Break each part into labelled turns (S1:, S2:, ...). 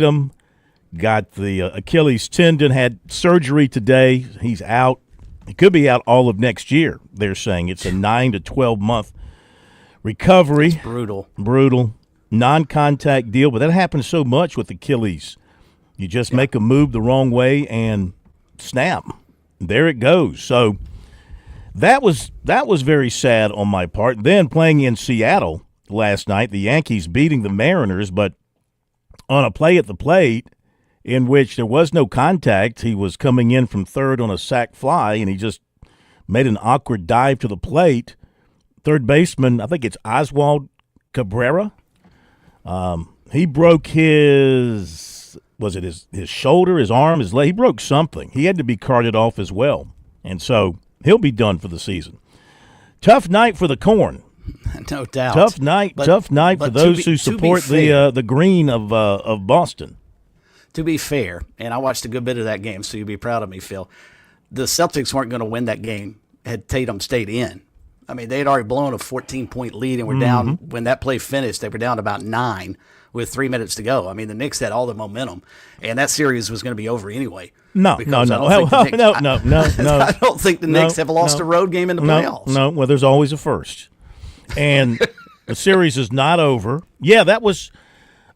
S1: him. Got the Achilles tendon, had surgery today. He's out. He could be out all of next year, they're saying. It's a 9 to 12-month recovery.
S2: That's brutal.
S1: Brutal. Non-contact deal, but that happens so much with Achilles. You just make a move the wrong way and snap. There it goes. So that was very sad on my part. Then playing in Seattle last night, the Yankees beating the Mariners, but on a play at the plate in which there was no contact, he was coming in from third on a sac fly, and he just made an awkward dive to the plate. Third baseman, I think it's Oswald Cabrera, he broke his shoulder, his arm, his leg. He broke something. He had to be carted off as well. And so he'll be done for the season. Tough night for the Corn.
S2: No doubt.
S1: Tough night for those who support the green of Boston.
S2: To be fair, and I watched a good bit of that game, so you'll be proud of me, Phil. The Celtics weren't going to win that game had Tatum stayed in. I mean, they had already blown a 14-point lead and were down. When that play finished, they were down about 9 with 3 minutes to go. I mean, the Knicks had all the momentum, and that series was going to be over anyway.
S1: No.
S2: I don't think the Knicks have lost a road game in the playoffs.
S1: No, well, there's always a first. And the series is not over. Yeah, that was –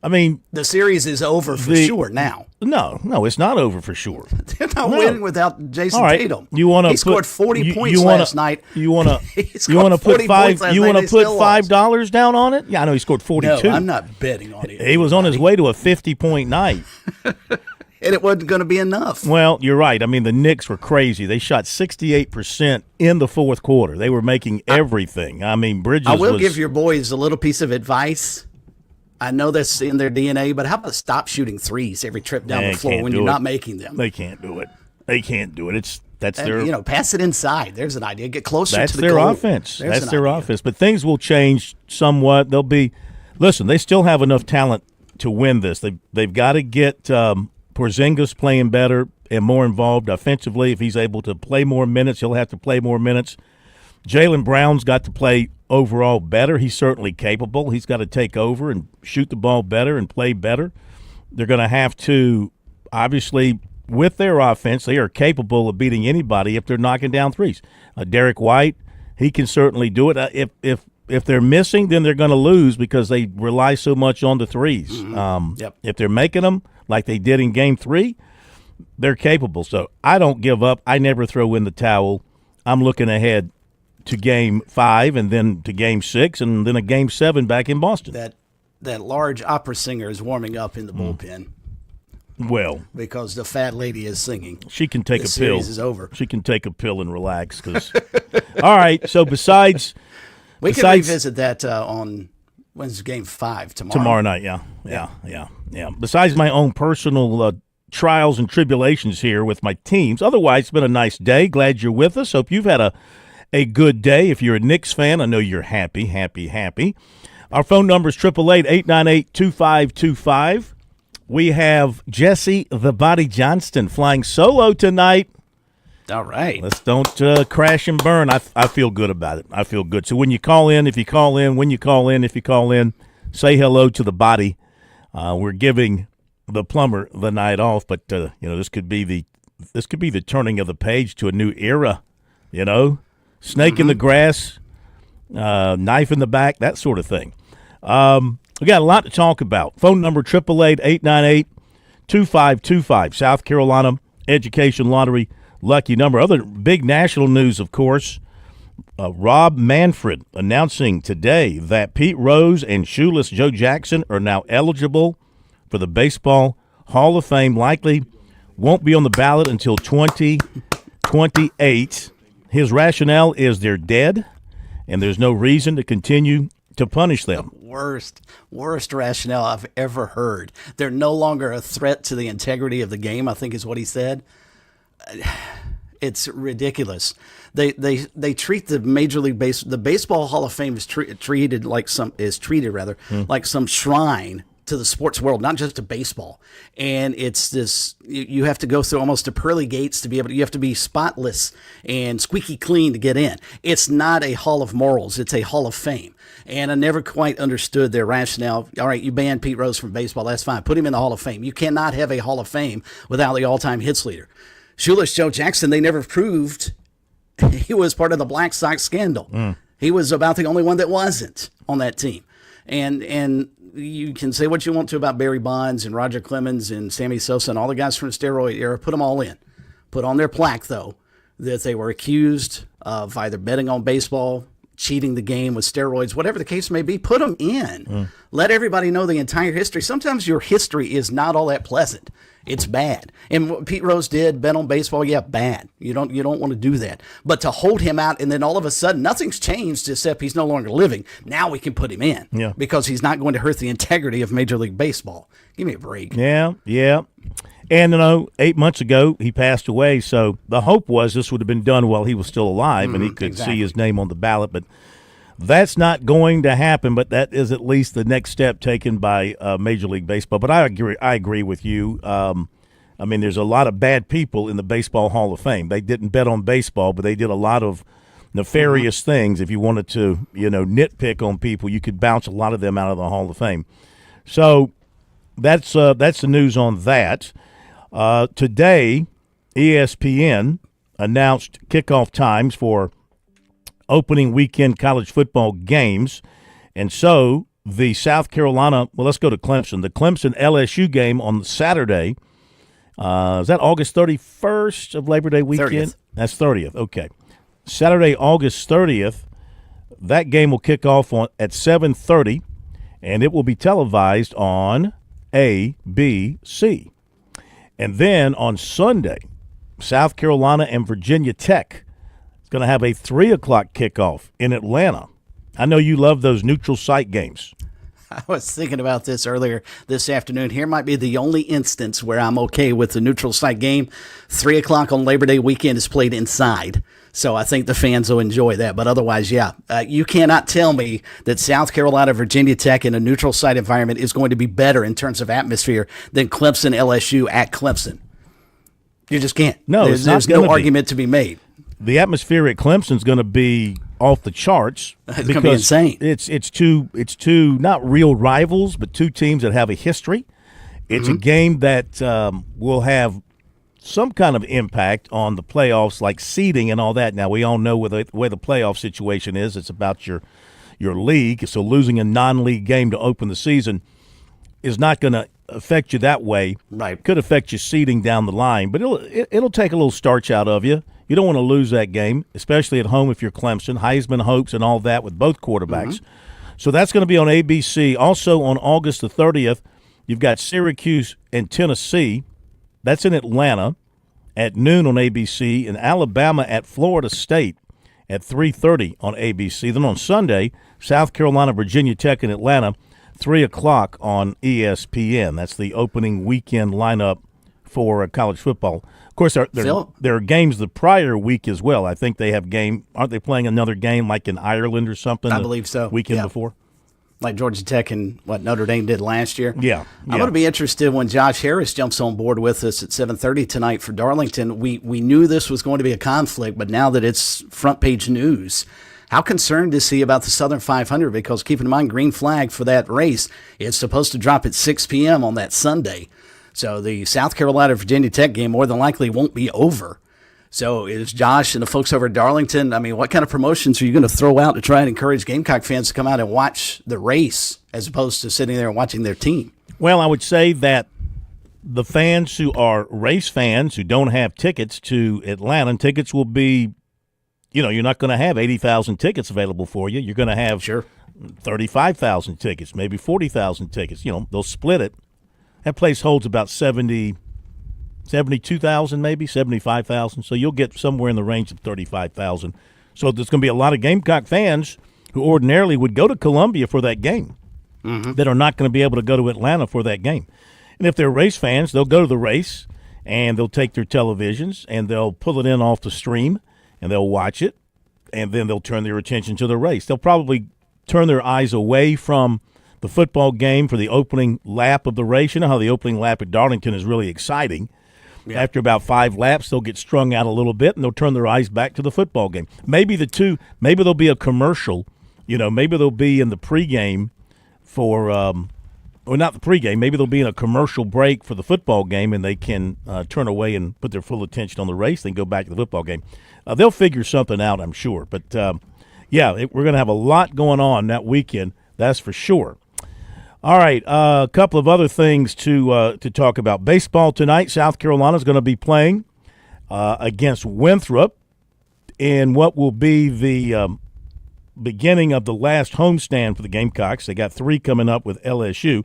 S1: I mean –
S2: the series is over for sure now.
S1: No, it's not over for sure.
S2: They're not winning without Jason Tatum.
S1: He
S2: scored 40 points last night.
S1: You want to put $5 down on it? Yeah, I know he scored 42.
S2: No, I'm not betting on it.
S1: He was on his way to a 50-point night.
S2: And it wasn't going to be enough.
S1: Well, you're right. I mean, the Knicks were crazy. They shot 68% in the fourth quarter. They were making everything. I mean, Bridges
S2: I will give your boys a little piece of advice. I know that's in their DNA, but how about stop shooting threes every trip down the floor when you're not making them?
S1: They can't do it. That's their
S2: pass it inside. There's an idea. Get closer to the
S1: goal.
S2: Offense.
S1: That's their offense. But things will change somewhat. Listen, they still have enough talent to win this. They've got to get Porzingis playing better and more involved offensively. If he's able to play more minutes, he'll have to play more minutes. Jaylen Brown's got to play overall better. He's certainly capable. He's got to take over and shoot the ball better and play better. They're going to have to, obviously, with their offense, they are capable of beating anybody if they're knocking down threes. Derek White, he can certainly do it. If they're missing, then they're going to lose because they rely so much on the threes. If they're making them like they did in Game 3, they're capable. So I don't give up. I never throw in the towel. I'm looking ahead to Game 5 and then to Game 6 and then a Game 7 back in Boston.
S2: That large opera singer is warming up in the bullpen.
S1: Well,
S2: because the fat lady is singing.
S1: She can take a pill.
S2: The series is over.
S1: She can take a pill and relax. All right, so besides –
S2: we can revisit that on when's Game 5 tomorrow.
S1: Tomorrow night, yeah. Besides my own personal trials and tribulations here with my teams, otherwise it's been a nice day. Glad you're with us. Hope you've had a good day. If you're a Knicks fan, I know you're happy. Our phone number is 888-898-2525. We have Jesse the Body Johnston flying solo tonight.
S2: All right.
S1: Let's don't crash and burn. I feel good about it. I feel good. So when you call in, if you call in, say hello to the body. We're giving the plumber the night off, but this could be the turning of the page to a new era. Snake in the grass, knife in the back, that sort of thing. We got a lot to talk about. Phone number 888-898-2525. South Carolina Education Lottery lucky number. Other big national news, of course, Rob Manfred announcing today that Pete Rose and Shoeless Joe Jackson are now eligible for the Baseball Hall of Fame. Likely won't be on the ballot until 2028. His rationale is they're dead, and there's no reason to continue to punish them.
S2: The worst rationale I've ever heard. They're no longer a threat to the integrity of the game, I think is what he said. It's ridiculous. They treat the Major League the Baseball Hall of Fame is treated like some shrine to the sports world, not just to baseball. And it's this, you have to go through almost the pearly gates to be able to, you have to be spotless and squeaky clean to get in. It's not a hall of morals. It's a hall of fame. And I never quite understood their rationale. All right, you banned Pete Rose from baseball. That's fine. Put him in the Hall of Fame. You cannot have a Hall of Fame without the all-time hits leader. Shoeless Joe Jackson, they never proved he was part of the Black Sox scandal. He was about the only one that wasn't on that team. And you can say what you want to about Barry Bonds and Roger Clemens and Sammy Sosa and all the guys from the steroid era. Put them all in. Put on their plaque, though, that they were accused of either betting on baseball, cheating the game with steroids, whatever the case may be. Put them in. Let everybody know the entire history. Sometimes your history is not all that pleasant. It's bad. And what Pete Rose did, bet on baseball, yeah, bad. You don't want to do that. But to hold him out and then all of a sudden nothing's changed except he's no longer living. Now we can put him in because he's not going to hurt the integrity of Major League Baseball. Give me a break.
S1: Yeah. And, 8 months ago, he passed away, so the hope was this would have been done while he was still alive and he could see his name on the ballot. But that's not going to happen, but that is at least the next step taken by Major League Baseball. But I agree with you. There's a lot of bad people in the Baseball Hall of Fame. They didn't bet on baseball, but they did a lot of nefarious things. If you wanted to, nitpick on people, you could bounce a lot of them out of the Hall of Fame. So that's the news on that. Today, ESPN announced kickoff times for opening weekend college football games. And so the South Carolina, let's go to Clemson. The Clemson LSU game on Saturday, is that August 31st of Labor Day weekend?
S2: 30th.
S1: That's 30th, okay. Saturday, August 30th, that game will kick off at 7:30, and it will be televised on ABC. And then on Sunday, South Carolina and Virginia Tech is going to have a 3 o'clock kickoff in Atlanta. I know you love those neutral site games.
S2: I was thinking about this earlier this afternoon. Here might be the only instance where I'm okay with the neutral site game. 3 o'clock on Labor Day weekend is played inside. So I think the fans will enjoy that. But otherwise, you cannot tell me that South Carolina, Virginia Tech in a neutral site environment is going to be better in terms of atmosphere than Clemson LSU at Clemson. You just can't.
S1: No,
S2: there's no argument to be made.
S1: The atmosphere at Clemson is going to be off the charts.
S2: It's going to be insane.
S1: It's two not real rivals, but two teams that have a history. It's a game that will have some kind of impact on the playoffs, like seeding and all that. Now, we all know where the playoff situation is. It's about your league. So losing a non-league game to open the season is not going to affect you that way.
S2: Right.
S1: Could affect your seeding down the line, but it'll take a little starch out of you. You don't want to lose that game, especially at home if you're Clemson. Heisman hopes and all that with both quarterbacks. So that's going to be on ABC. Also on August the 30th, you've got Syracuse and Tennessee. That's in Atlanta at noon on ABC, and Alabama at Florida State at 3:30 on ABC. Then on Sunday, South Carolina, Virginia Tech in Atlanta, 3 o'clock on ESPN. That's the opening weekend lineup for college football. Of course, there are games the prior week as well. I think they have aren't they playing another game like in Ireland or something?
S2: I believe so.
S1: Weekend before?
S2: Like Georgia Tech and what Notre Dame did last year.
S1: Yeah.
S2: I'm going to be interested when Josh Harris jumps on board with us at 7:30 tonight for Darlington. We knew this was going to be a conflict, but now that it's front page news, how concerned is he about the Southern 500? Because keep in mind, green flag for that race is supposed to drop at 6 p.m. on that Sunday. So the South Carolina-Virginia Tech game more than likely won't be over. So is Josh and the folks over at Darlington, what kind of promotions are you going to throw out to try and encourage Gamecock fans to come out and watch the race as opposed to sitting there and watching their team?
S1: Well, I would say that the fans who are race fans who don't have tickets to Atlanta, tickets will be, you're not going to have 80,000 tickets available for you. You're going to have 35,000 tickets, maybe 40,000 tickets. They'll split it. That place holds about 72,000, maybe 75,000. So you'll get somewhere in the range of 35,000. So there's going to be a lot of Gamecock fans who ordinarily would go to Columbia for that game that are not going to be able to go to Atlanta for that game. And if they're race fans, they'll go to the race and they'll take their televisions and they'll pull it in off the stream and they'll watch it, and then they'll turn their attention to the race. They'll probably turn their eyes away from the football game for the opening lap of the race. You know how the opening lap at Darlington is really exciting. Yeah. After about 5 laps, they'll get strung out a little bit, and they'll turn their eyes back to the football game. Maybe there'll be a commercial. Maybe they'll be in the pregame for or not the pregame. Maybe they'll be in a commercial break for the football game, and they can turn away and put their full attention on the race, then go back to the football game. They'll figure something out, I'm sure. But, we're going to have a lot going on that weekend, that's for sure. All right, a couple of other things to talk about. Baseball tonight, South Carolina is going to be playing against Winthrop in what will be the beginning of the last homestand for the Gamecocks. They got 3 coming up with LSU.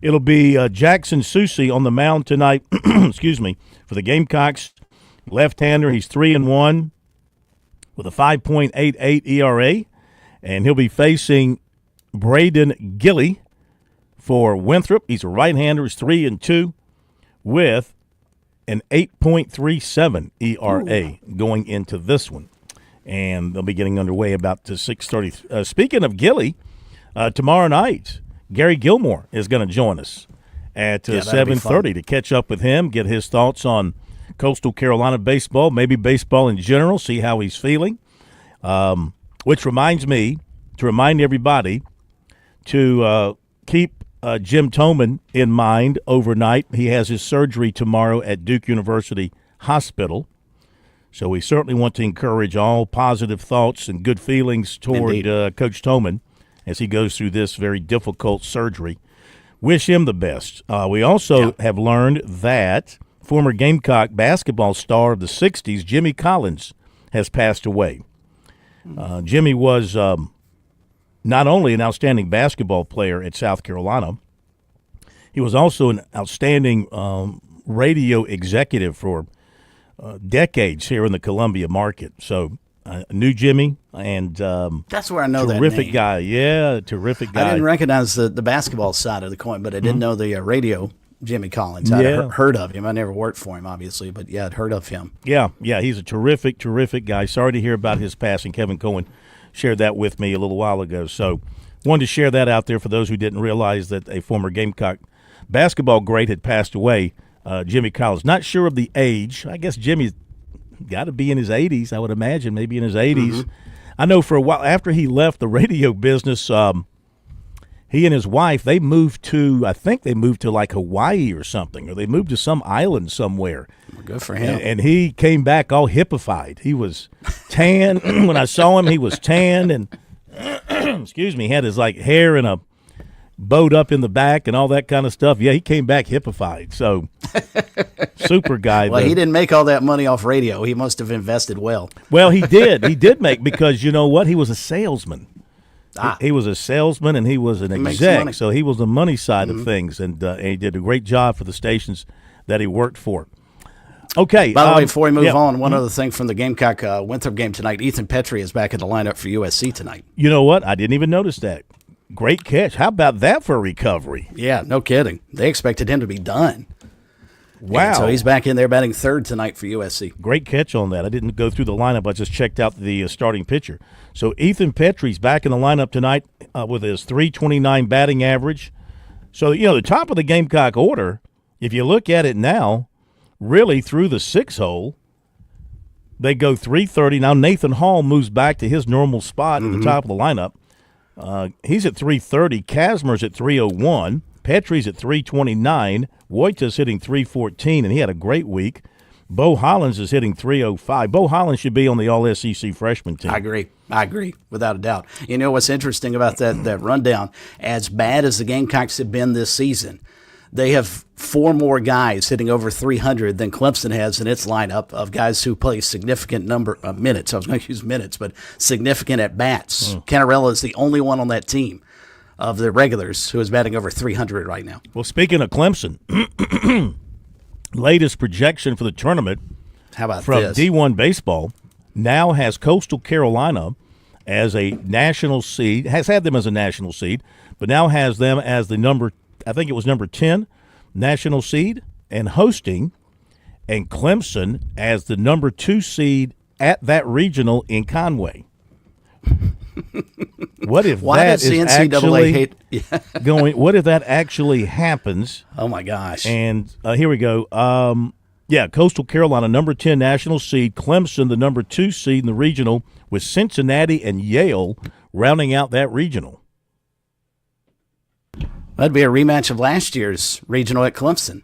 S1: It'll be Jackson Susie on the mound tonight, for the Gamecocks. Left-hander, he's 3-1 with a 5.88 ERA, and he'll be facing Braden Gilly for Winthrop. He's a right-hander, he's 3-2 with an 8.37 ERA going into this one. And they'll be getting underway about to 6:30. Speaking of Gilly, tomorrow night, Gary Gilmore is going to join us at 7:30 to catch up with him, get his thoughts on Coastal Carolina baseball, maybe baseball in general, see how he's feeling. Which reminds me to remind everybody to keep Jim Toman in mind overnight. He has his surgery tomorrow at Duke University Hospital. So we certainly want to encourage all positive thoughts and good feelings toward Coach Toman as he goes through this very difficult surgery. Wish him the best. We also have learned that former Gamecock basketball star of the 60s, Jimmy Collins, has passed away. Jimmy was not only an outstanding basketball player at South Carolina, he was also an outstanding radio executive for decades here in the Columbia market. So knew Jimmy, and
S2: that's where I know that
S1: terrific
S2: name.
S1: guy. Yeah, terrific guy.
S2: I didn't recognize the basketball side of the coin, but I didn't know the radio Jimmy Collins. I'd heard of him. I never worked for him, obviously, but I'd heard of him. Yeah,
S1: he's a terrific guy. Sorry to hear about his passing. Kevin Cohen shared that with me a little while ago. So wanted to share that out there for those who didn't realize that a former Gamecock basketball great had passed away. Jimmy Collins. Not sure of the age. I guess Jimmy's got to be in his 80s, I would imagine, maybe in his 80s. Mm-hmm. I know for a while after he left the radio business, he and his wife, they moved to like Hawaii or something, or they moved to some island somewhere.
S2: Well, good for him.
S1: And he came back all hippified. He was tan. When I saw him, he was tan and, he had his like hair in a bowed up in the back and all that kind of stuff. Yeah, he came back hippified. So, super guy.
S2: Well, he didn't make all that money off radio. He must have invested well.
S1: Well, he did. He did make, because you know what? He was a salesman. He was a salesman and he was an exec. So he was the money side of things, and he did a great job for the stations that he worked for. Okay.
S2: By the way, before we move on, one other thing from the Gamecock Winthrop game tonight, Ethan Petrie is back in the lineup for USC tonight.
S1: You know what? I didn't even notice that. Great catch. How about that for a recovery?
S2: Yeah, no kidding. They expected him to be done.
S1: Wow.
S2: And so he's back in there batting third tonight for USC.
S1: Great catch on that. I didn't go through the lineup. I just checked out the starting pitcher. So Ethan Petrie's back in the lineup tonight with his .329 batting average. So, the top of the Gamecock order, if you look at it now, really through the 6 hole, they go .330. Now Nathan Hall moves back to his normal spot at the top of the lineup. He's at .330. Kasmer's at .301. Petrie's at .329. Wojta's hitting .314, and he had a great week. Bo Hollins is hitting .305. Bo Hollins should be on the All-SEC freshman team.
S2: I agree, without a doubt. You know what's interesting about that rundown? As bad as the Gamecocks have been this season, they have 4 more guys hitting over 300 than Clemson has in its lineup of guys who play significant number of minutes. I was going to use minutes, but significant at-bats. Canarella is the only one on that team of the regulars who is batting over 300 right now.
S1: Well, speaking of Clemson, latest projection for the tournament
S2: How about
S1: from
S2: this?
S1: D1 Baseball now has Coastal Carolina as a national seed, has had them as a national seed, but now has them as the number 10 national seed and hosting, and Clemson as the number 2 seed at that regional in Conway. What if
S2: Why
S1: that
S2: does the
S1: is
S2: NCAA
S1: actually
S2: hate?
S1: going? What if that actually happens?
S2: Oh my gosh!
S1: And here we go. Coastal Carolina, number 10 national seed. Clemson, the number 2 seed in the regional, with Cincinnati and Yale rounding out that regional.
S2: That'd be a rematch of last year's regional at Clemson.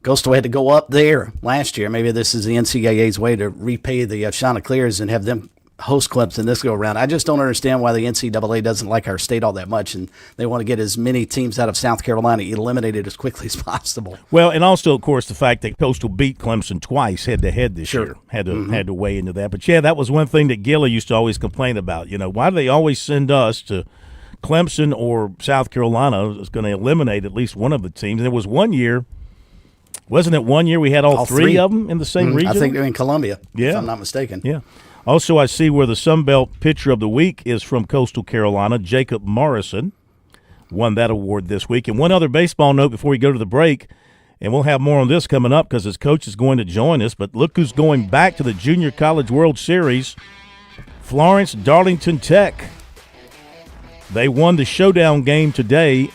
S2: Coastal had to go up there last year. Maybe this is the NCAA's way to repay the Chanticleers and have them host Clemson this go around. I just don't understand why the NCAA doesn't like our state all that much, and they want to get as many teams out of South Carolina eliminated as quickly as possible.
S1: Well, and also, of course, the fact that Coastal beat Clemson twice head-to-head this
S2: Sure.
S1: year had to weigh into that. But, yeah, that was one thing that Gilly used to always complain about. Why do they always send us to Clemson or South Carolina is going to eliminate at least one of the teams? And there was one year – wasn't it one year we had all three of them in the same region?
S2: I think they're in Columbia, if I'm not mistaken.
S1: Yeah. Also, I see where the Sun Belt Pitcher of the Week is from Coastal Carolina. Jacob Morrison won that award this week. And one other baseball note before we go to the break, and we'll have more on this coming up because his coach is going to join us, but look who's going back to the Junior College World Series, Florence Darlington Tech. They won the showdown game today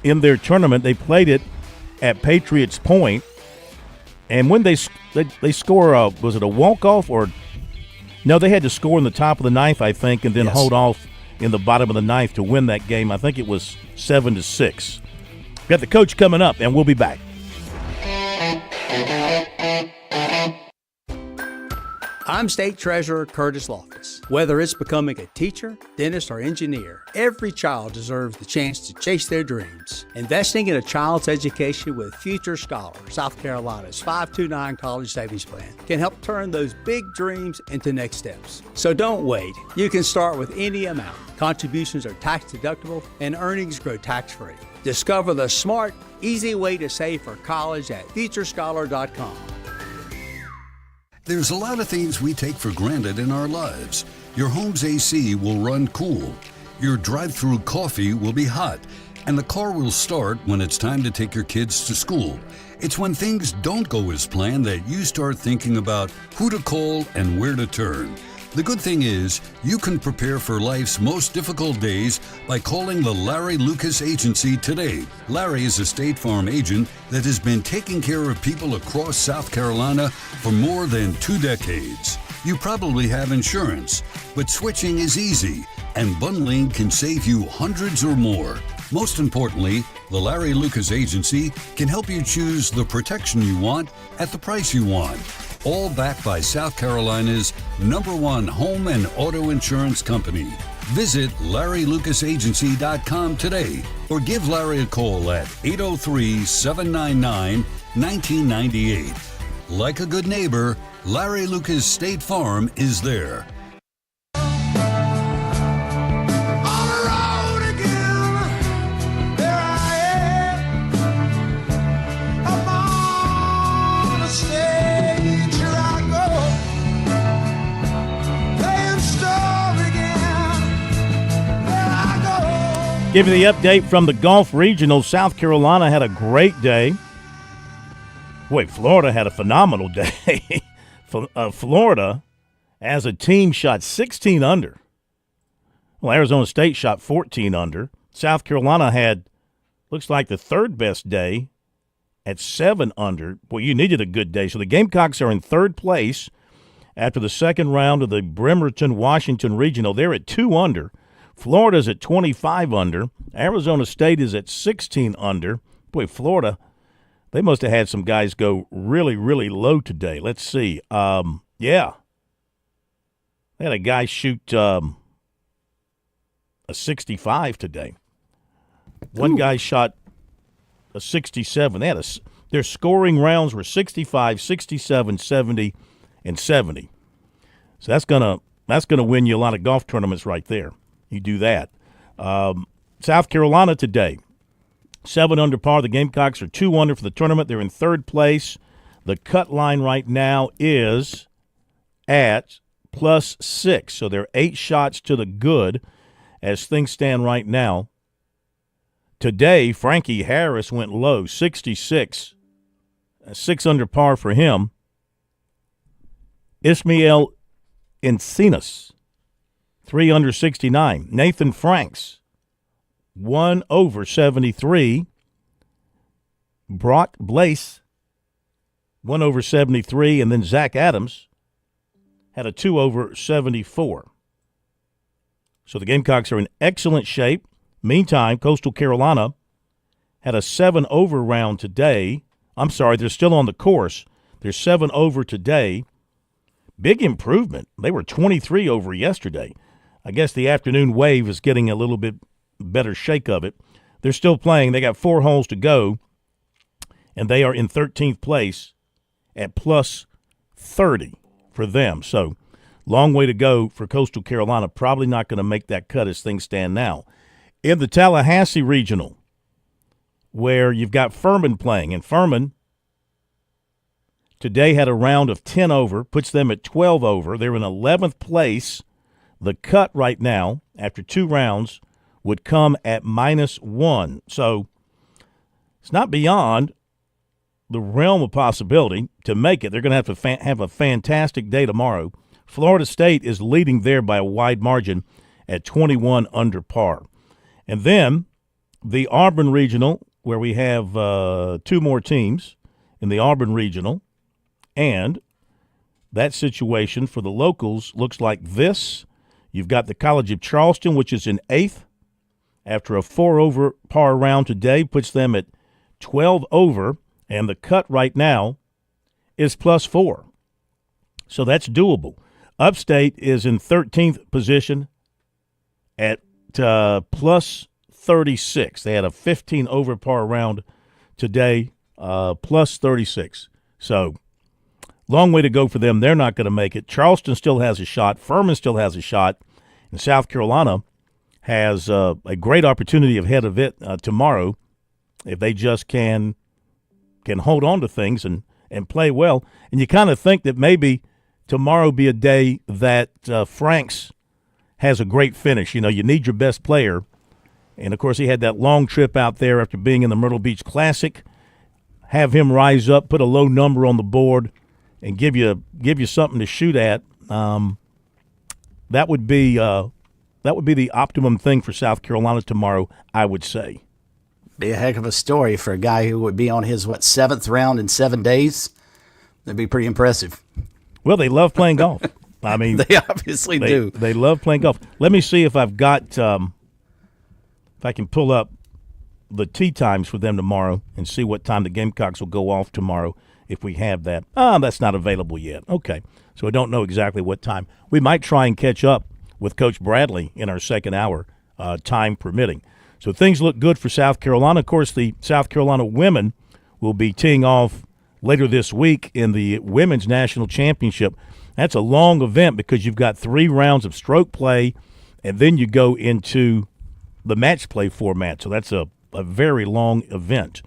S1: in their tournament. They played it at Patriots Point. And when they score, was it a walk-off or – no, they had to score in the top of the ninth, I think, and then hold off in the bottom of the ninth to win that game. I think it was 7-6. We've got the coach coming up, and we'll be back.
S3: I'm State Treasurer Curtis Loftus. Whether it's becoming a teacher, dentist, or engineer, every child deserves the chance to chase their dreams. Investing in a child's education with Future Scholar, South Carolina's 529 College Savings Plan, can help turn those big dreams into next steps. So don't wait. You can start with any amount. Contributions are tax deductible and earnings grow tax-free. Discover the smart, easy way to save for college at futurescholar.com.
S4: There's a lot of things we take for granted in our lives. Your home's AC will run cool. Your drive-through coffee will be hot. And the car will start when it's time to take your kids to school. It's when things don't go as planned that you start thinking about who to call and where to turn. The good thing is, you can prepare for life's most difficult days by calling the Larry Lucas Agency today. Larry is a State Farm agent that has been taking care of people across South Carolina for more than 2 decades. You probably have insurance, but switching is easy, and bundling can save you hundreds or more. Most importantly, the Larry Lucas Agency can help you choose the protection you want at the price you want. All backed by South Carolina's #1 home and auto insurance company. Visit LarryLucasAgency.com today or give Larry a call at 803-799-1998. Like a good neighbor, Larry Lucas State Farm is there.
S1: Give you the update from the Gulf Regional. South Carolina had a great day. Boy, Florida had a phenomenal day. Florida, as a team, shot 16 under. Well, Arizona State shot 14 under. South Carolina had, looks like, the third best day at 7 under. Boy, you needed a good day. So the Gamecocks are in third place after the second round of the Bremerton-Washington Regional. They're at 2 under. Florida's at 25 under. Arizona State is at 16 under. Boy, Florida, they must have had some guys go really, really low today. Let's see. They had a guy shoot a 65 today. One guy shot a 67. Their scoring rounds were 65, 67, 70, and 70. So that's gonna win you a lot of golf tournaments right there. You do that. South Carolina today, 7 under par. The Gamecocks are 2 under for the tournament. They're in third place. The cut line right now is at +6. So they're 8 shots to the good as things stand right now. Today, Frankie Harris went low, 66. 6 under par for him. Ismael Encinas, 3 under 69. Nathan Franks, 1 over 73. Brock Blaise, 1 over 73. And then Zach Adams had a 2 over 74. So the Gamecocks are in excellent shape. Meantime, Coastal Carolina had a 7 over round today. I'm sorry, they're still on the course. They're 7 over today. Big improvement. They were 23 over yesterday. I guess the afternoon wave is getting a little bit better shake of it. They're still playing. They got 4 holes to go, and they are in 13th place at plus 30 for them. So long way to go for Coastal Carolina. Probably not going to make that cut as things stand now. In the Tallahassee Regional, where you've got Furman playing, and Furman today had a round of 10 over, puts them at 12 over. They're in 11th place. The cut right now, after 2 rounds, would come at -1. So it's not beyond the realm of possibility to make it. They're going to have to have a fantastic day tomorrow. Florida State is leading there by a wide margin at 21 under par. And then the Auburn Regional, where we have 2 more teams in the Auburn Regional, and that situation for the locals looks like this. You've got the College of Charleston, which is in 8th after a 4 over par round today, puts them at 12 over, and the cut right now is +4. So that's doable. Upstate is in 13th position at plus 36. They had a 15 over par round today, plus 36. So long way to go for them. They're not going to make it. Charleston still has a shot. Furman still has a shot. And South Carolina has a great opportunity ahead of it tomorrow if they just can hold on to things and play well. And you kind of think that maybe tomorrow be a day that Franks has a great finish. You know, you need your best player. And, of course, he had that long trip out there after being in the Myrtle Beach Classic. Have him rise up, put a low number on the board, and give you something to shoot at. That would be the optimum thing for South Carolina tomorrow, I would say.
S2: Be a heck of a story for a guy who would be on his, 7th round in 7 days. That'd be pretty impressive.
S1: Well, they love playing golf. I mean,
S2: they obviously do.
S1: They love playing golf. Let me see if I've got if I can pull up the tee times for them tomorrow and see what time the Gamecocks will go off tomorrow if we have that. That's not available yet. Okay, so I don't know exactly what time. We might try and catch up with Coach Bradley in our second hour, time permitting. So things look good for South Carolina. Of course, the South Carolina women will be teeing off later this week in the Women's National Championship. That's a long event because you've got 3 rounds of stroke play, and then you go into the match play format. So that's a very long event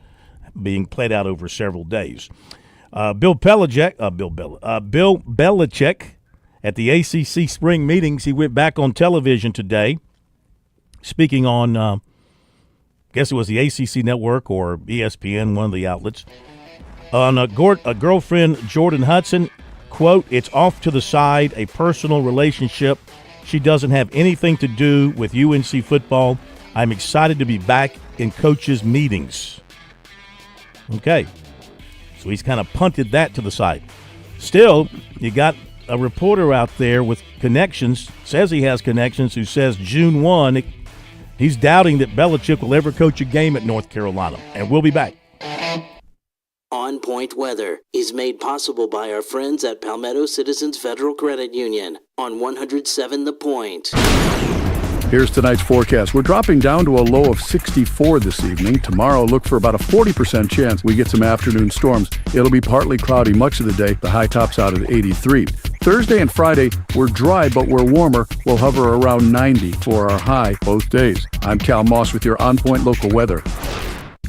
S1: being played out over several days. Bill Belichick at the ACC spring meetings, he went back on television today speaking on, I guess it was the ACC network or ESPN, one of the outlets, on a girlfriend, Jordan Hudson, quote, "It's off to the side, a personal relationship. She doesn't have anything to do with UNC football. I'm excited to be back in coaches' meetings." Okay. So he's kind of punted that to the side. Still, you got a reporter out there with connections, says he has connections, who says June 1, he's doubting that Belichick will ever coach a game at North Carolina. And we'll be back.
S5: On Point Weather is made possible by our friends at Palmetto Citizens Federal Credit Union on 107 The Point.
S6: Here's tonight's forecast. We're dropping down to a low of 64 this evening. Tomorrow, look for about a 40% chance we get some afternoon storms. It'll be partly cloudy much of the day. The high tops out at 83. Thursday and Friday, we're dry, but we're warmer. We'll hover around 90 for our high both days. I'm Cal Moss with your On Point local weather.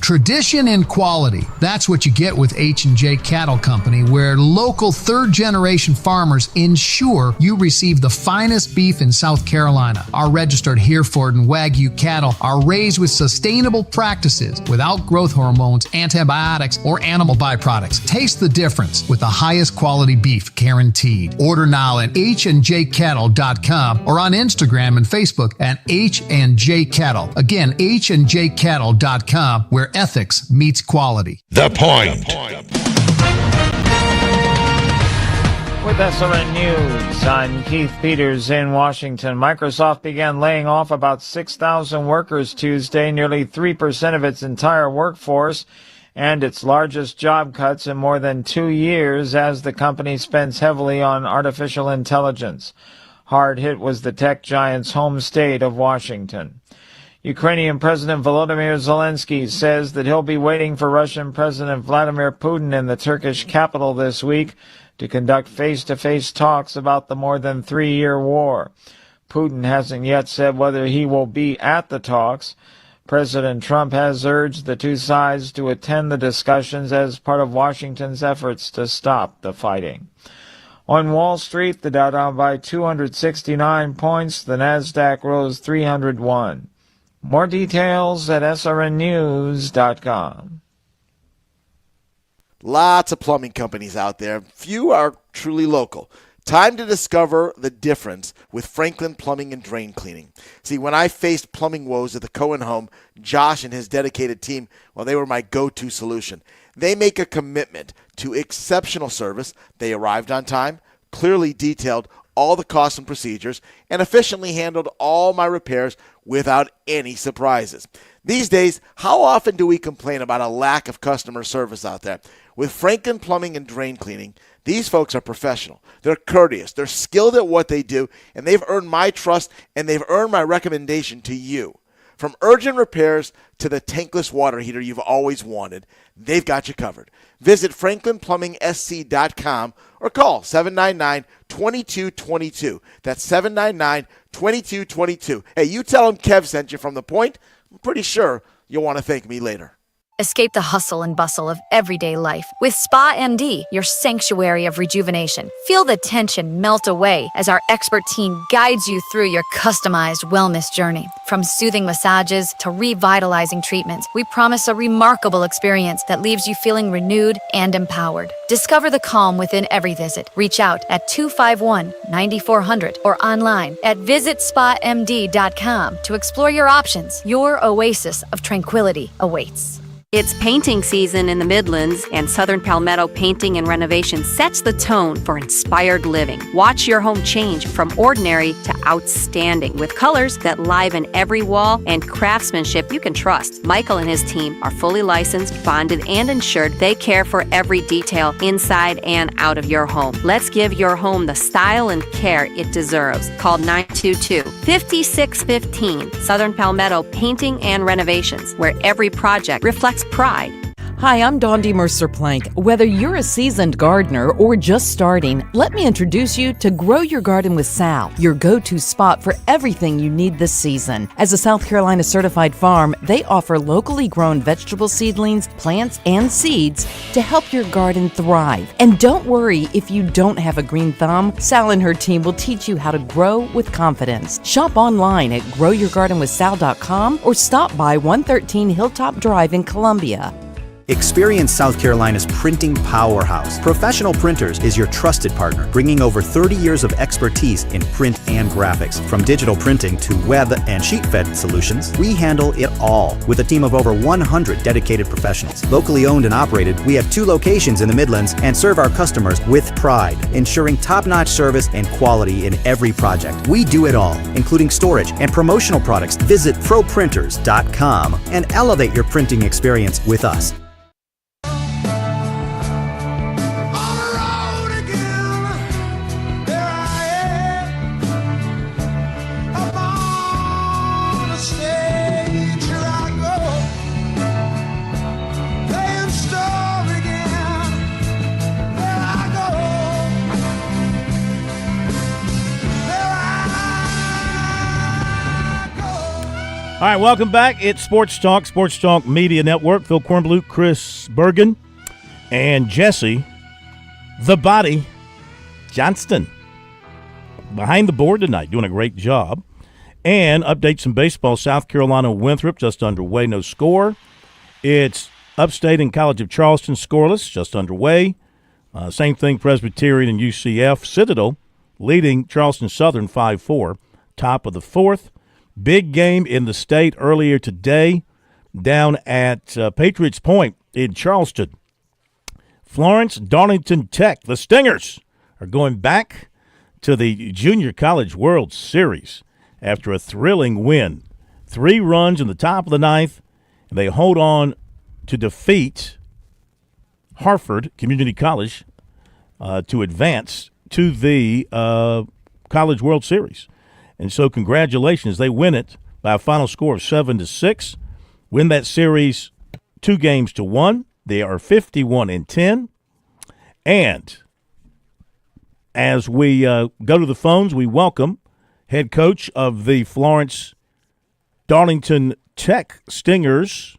S7: Tradition and quality. That's what you get with H&J Cattle Company, where local third-generation farmers ensure you receive the finest beef in South Carolina. Our registered Hereford and Wagyu cattle are raised with sustainable practices without growth hormones, antibiotics, or animal byproducts. Taste the difference with the highest quality beef guaranteed. Order now at HandJCattle.com or on Instagram and Facebook at H&J Cattle. Again, HandJCattle.com, where ethics meets quality.
S8: The Point.
S9: With SRN News, I'm Keith Peters in Washington. Microsoft began laying off about 6,000 workers Tuesday, nearly 3% of its entire workforce, and its largest job cuts in more than 2 years as the company spends heavily on artificial intelligence. Hard hit was the tech giant's home state of Washington. Ukrainian President Volodymyr Zelensky says that he'll be waiting for Russian President Vladimir Putin in the Turkish capital this week to conduct face-to-face talks about the more than 3-year war. Putin hasn't yet said whether he will be at the talks. President Trump has urged the two sides to attend the discussions as part of Washington's efforts to stop the fighting. On Wall Street, the Dow down by 269 points, the Nasdaq rose 301. More details at srnnews.com.
S10: Lots of plumbing companies out there. Few are truly local. Time to discover the difference with Franklin Plumbing and Drain Cleaning. See, when I faced plumbing woes at the Cohen home, Josh and his dedicated team, well, they were my go-to solution. They make a commitment to exceptional service. They arrived on time, clearly detailed all the costs and procedures, and efficiently handled all my repairs without any surprises. These days, how often do we complain about a lack of customer service out there? With Franklin Plumbing and Drain Cleaning, these folks are professional. They're courteous. They're skilled at what they do, and they've earned my trust, and they've earned my recommendation to you. From urgent repairs to the tankless water heater you've always wanted, they've got you covered. Visit FranklinPlumbingSC.com or call 799-2222. That's 799-2222. Hey, you tell them Kev sent you from The Point. I'm pretty sure you'll want to thank me later.
S11: Escape the hustle and bustle of everyday life with Spa MD, your sanctuary of rejuvenation. Feel the tension melt away as our expert team guides you through your customized wellness journey. From soothing massages to revitalizing treatments, we promise a remarkable experience that leaves you feeling renewed and empowered. Discover the calm within every visit. Reach out at 251-9400 or online at visitspamd.com to explore your options. Your oasis of tranquility awaits.
S12: It's painting season in the Midlands, and Southern Palmetto Painting and Renovation sets the tone for inspired living. Watch your home change from ordinary to outstanding with colors that liven every wall and craftsmanship you can trust. Michael and his team are fully licensed, bonded, and insured. They care for every detail inside and out of your home. Let's give your home the style and care it deserves. Call 922-5615. Southern Palmetto Painting and Renovations, where every project reflects pride.
S13: Hi, I'm Dondi Mercer-Plank. Whether you're a seasoned gardener or just starting, let me introduce you to Grow Your Garden with Sal, your go-to spot for everything you need this season. As a South Carolina certified farm, they offer locally grown vegetable seedlings, plants, and seeds to help your garden thrive. And don't worry if you don't have a green thumb, Sal and her team will teach you how to grow with confidence. Shop online at growyourgardenwithsal.com or stop by 113 Hilltop Drive in Columbia.
S14: Experience South Carolina's printing powerhouse. Professional Printers is your trusted partner, bringing over 30 years of expertise in print and graphics. From digital printing to web and sheet-fed solutions, we handle it all with a team of over 100 dedicated professionals. Locally owned and operated, we have 2 locations in the Midlands and serve our customers with pride, ensuring top-notch service and quality in every project. We do it all, including storage and promotional products. Visit ProPrinters.com and elevate your printing experience with us.
S1: All right, welcome back. It's Sports Talk Media Network. Phil Kornblut, Chris Bergen, and Jesse, the Body, Johnston, behind the board tonight, doing a great job. And update some baseball. South Carolina Winthrop just underway, no score. It's Upstate and College of Charleston scoreless, just underway. Same thing, Presbyterian and UCF. Citadel leading Charleston Southern 5-4, top of the fourth. Big game in the state earlier today down at Patriots Point in Charleston. Florence Darlington Tech, the Stingers, are going back to the Junior College World Series after a thrilling win. 3 runs in the top of the ninth, and they hold on to defeat Hartford Community College to advance to the College World Series. And so congratulations. They win it by a final score of 7-6, win that series 2-1. They are 51-10. And as we go to the phones, we welcome head coach of the Florence Darlington Tech Stingers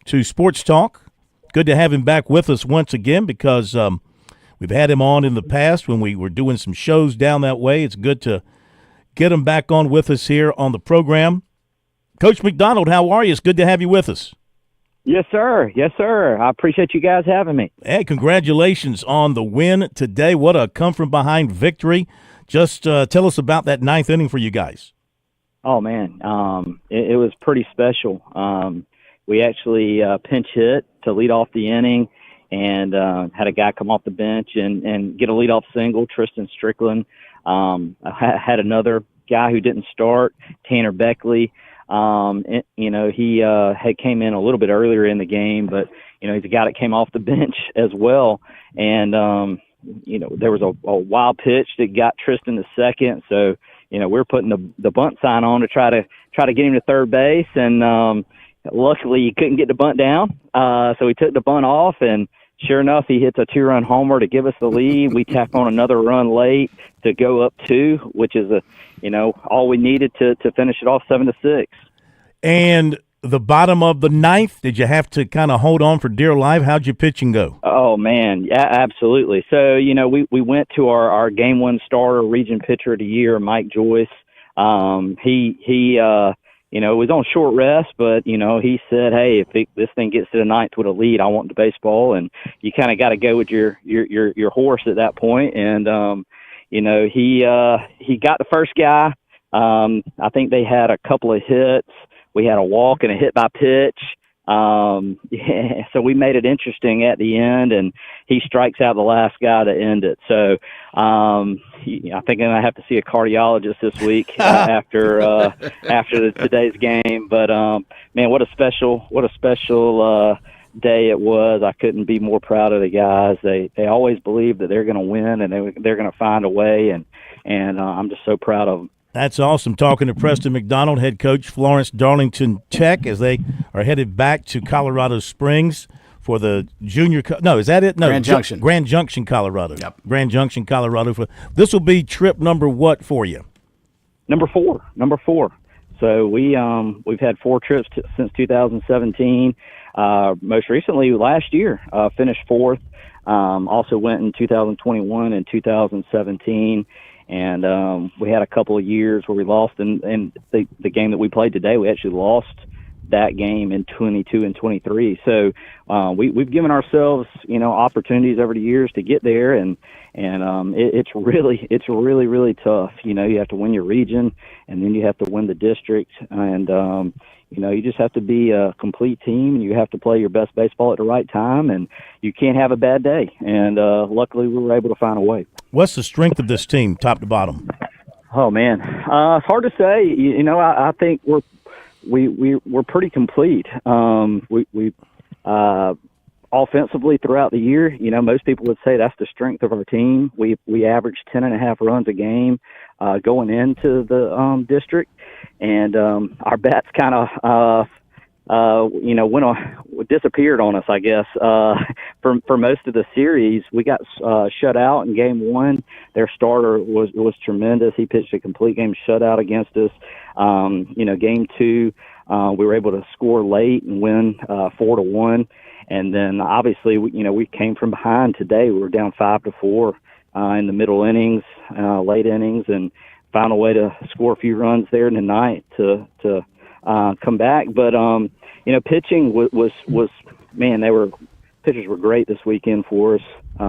S1: to Sports Talk. Good to have him back with us once again because we've had him on in the past when we were doing some shows down that way. It's good to get him back on with us here on the program. Coach McDonald, how are you? It's good to have you with us.
S8: Yes, sir. Yes, sir. I appreciate you guys having me.
S1: Hey, congratulations on the win today. What a come-from-behind victory. Just tell us about that ninth inning for you guys.
S8: Oh, man. It was pretty special. We actually pinch hit to lead off the inning and had a guy come off the bench and get a leadoff single, Tristan Strickland. I had another guy who didn't start, Tanner Beckley. He had came in a little bit earlier in the game, but, he's a guy that came off the bench as well. And, there was a wild pitch that got Tristan to second. So, we're putting the bunt sign on to try to get him to third base. And luckily he couldn't get the bunt down. So he took the bunt off, and sure enough, he hits a 2-run homer to give us the lead. We tack on another run late to go up 2, which is all we needed to finish it off 7-6.
S1: And the bottom of the ninth, did you have to kind of hold on for dear life? How'd your pitching go?
S8: Oh man, yeah, absolutely. So we went to our game 1 starter, region pitcher of the year, Mike Joyce. He was on short rest, but, he said, hey, if this thing gets to the ninth with a lead, I want the baseball. And you kind of got to go with your horse at that point. And, he got the first guy. I think they had a couple of hits. We had a walk and a hit by pitch. So we made it interesting at the end, and he strikes out the last guy to end it. So I think I'm gonna have to see a cardiologist this week after today's game. But man, what a special day it was. I couldn't be more proud of the guys. They always believe that they're going to win and they're going to find a way, and I'm just so proud of them.
S1: That's awesome. Talking to Preston McDonald, head coach, Florence Darlington Tech, as they are headed back to Colorado Springs for the junior. Is that it? No,
S2: Grand Junction.
S1: Grand Junction, Colorado.
S2: Yep.
S1: Grand Junction, Colorado. This will be trip number what for you?
S8: Number four. So we've had 4 trips since 2017. Most recently, last year, finished 4th. Also went in 2021 and 2017. And we had a couple of years where we lost, and the game that we played today, we actually lost that game in 22 and 23. So we've given ourselves, opportunities over the years to get there, and it's really tough. You have to win your region, and then you have to win the district, and you just have to be a complete team, and you have to play your best baseball at the right time, and you can't have a bad day. And luckily, we were able to find a way. What's the strength of this team, top to bottom? Oh man, it's hard to say. I think we're pretty complete. We offensively throughout the year, most people would say that's the strength of our team. We averaged 10.5 runs a game going into the district, and our bats kind of disappeared on us, I guess. For most of the series, we got shut out in game 1. Their starter was tremendous. He pitched a complete game shutout against us. Game 2, We were able to score late and win 4-1. And then obviously, we came from behind today. We were down 5-4 in the middle innings, late innings, and found a way to score a few runs there in the ninth to come back. But pitching was pitchers were great this weekend for us.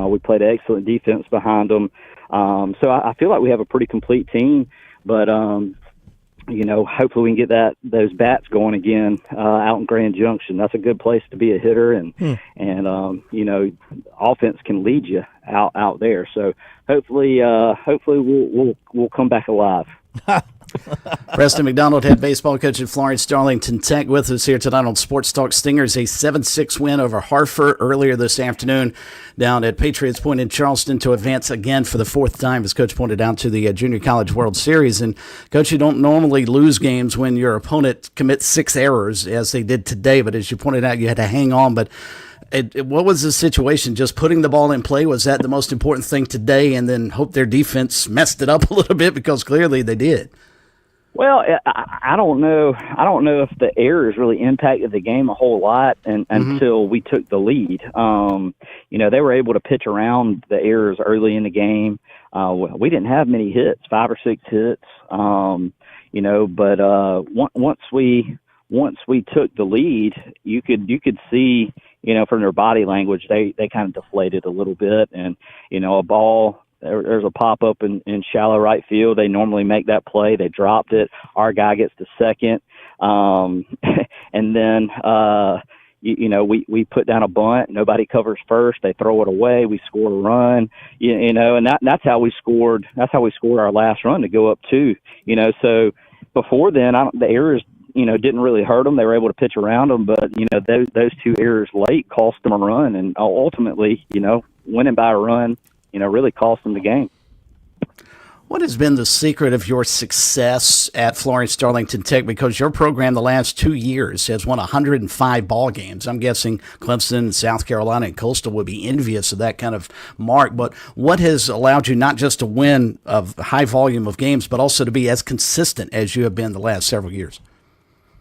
S8: We played excellent defense behind them. So I feel like we have a pretty complete team. But hopefully we can get those bats going again out in Grand Junction. That's a good place to be a hitter, and offense can lead you out there. So hopefully we'll come back alive.
S2: Preston McDonald, head baseball coach at Florence Darlington Tech, with us here tonight on Sports Talk. Stingers a 7-6 win over Hartford earlier this afternoon down at Patriots Point in Charleston to advance again for the fourth time, as Coach pointed out, to the Junior College World Series. And, Coach, you don't normally lose games when your opponent commits 6 errors, as they did today. But as you pointed out, you had to hang on. But what was the situation? Just putting the ball in play, was that the most important thing today? And then hope their defense messed it up a little bit, because clearly they did.
S8: Well, I don't know. I don't know if the errors really impacted the game a whole lot until we took the lead. They were able to pitch around the errors early in the game. We didn't have many hits, 5 or 6 hits. But once we took the lead, you could see, from their body language, they kind of deflated a little bit, and a ball. There's a pop-up in shallow right field. They normally make that play. They dropped it. Our guy gets to second. And then, we put down a bunt. Nobody covers first. They throw it away. We score a run, and that's how we scored. That's how we scored our last run to go up 2. So before then, the errors, didn't really hurt them. They were able to pitch around them, but, those 2 errors late cost them a run, and ultimately, winning by a run, really cost them the game.
S2: What has been the secret of your success at Florence Darlington Tech? Because your program the last 2 years has won 105 ball games. I'm guessing Clemson, South Carolina, and Coastal would be envious of that kind of mark. But what has allowed you not just to win a high volume of games, but also to be as consistent as you have been the last several years?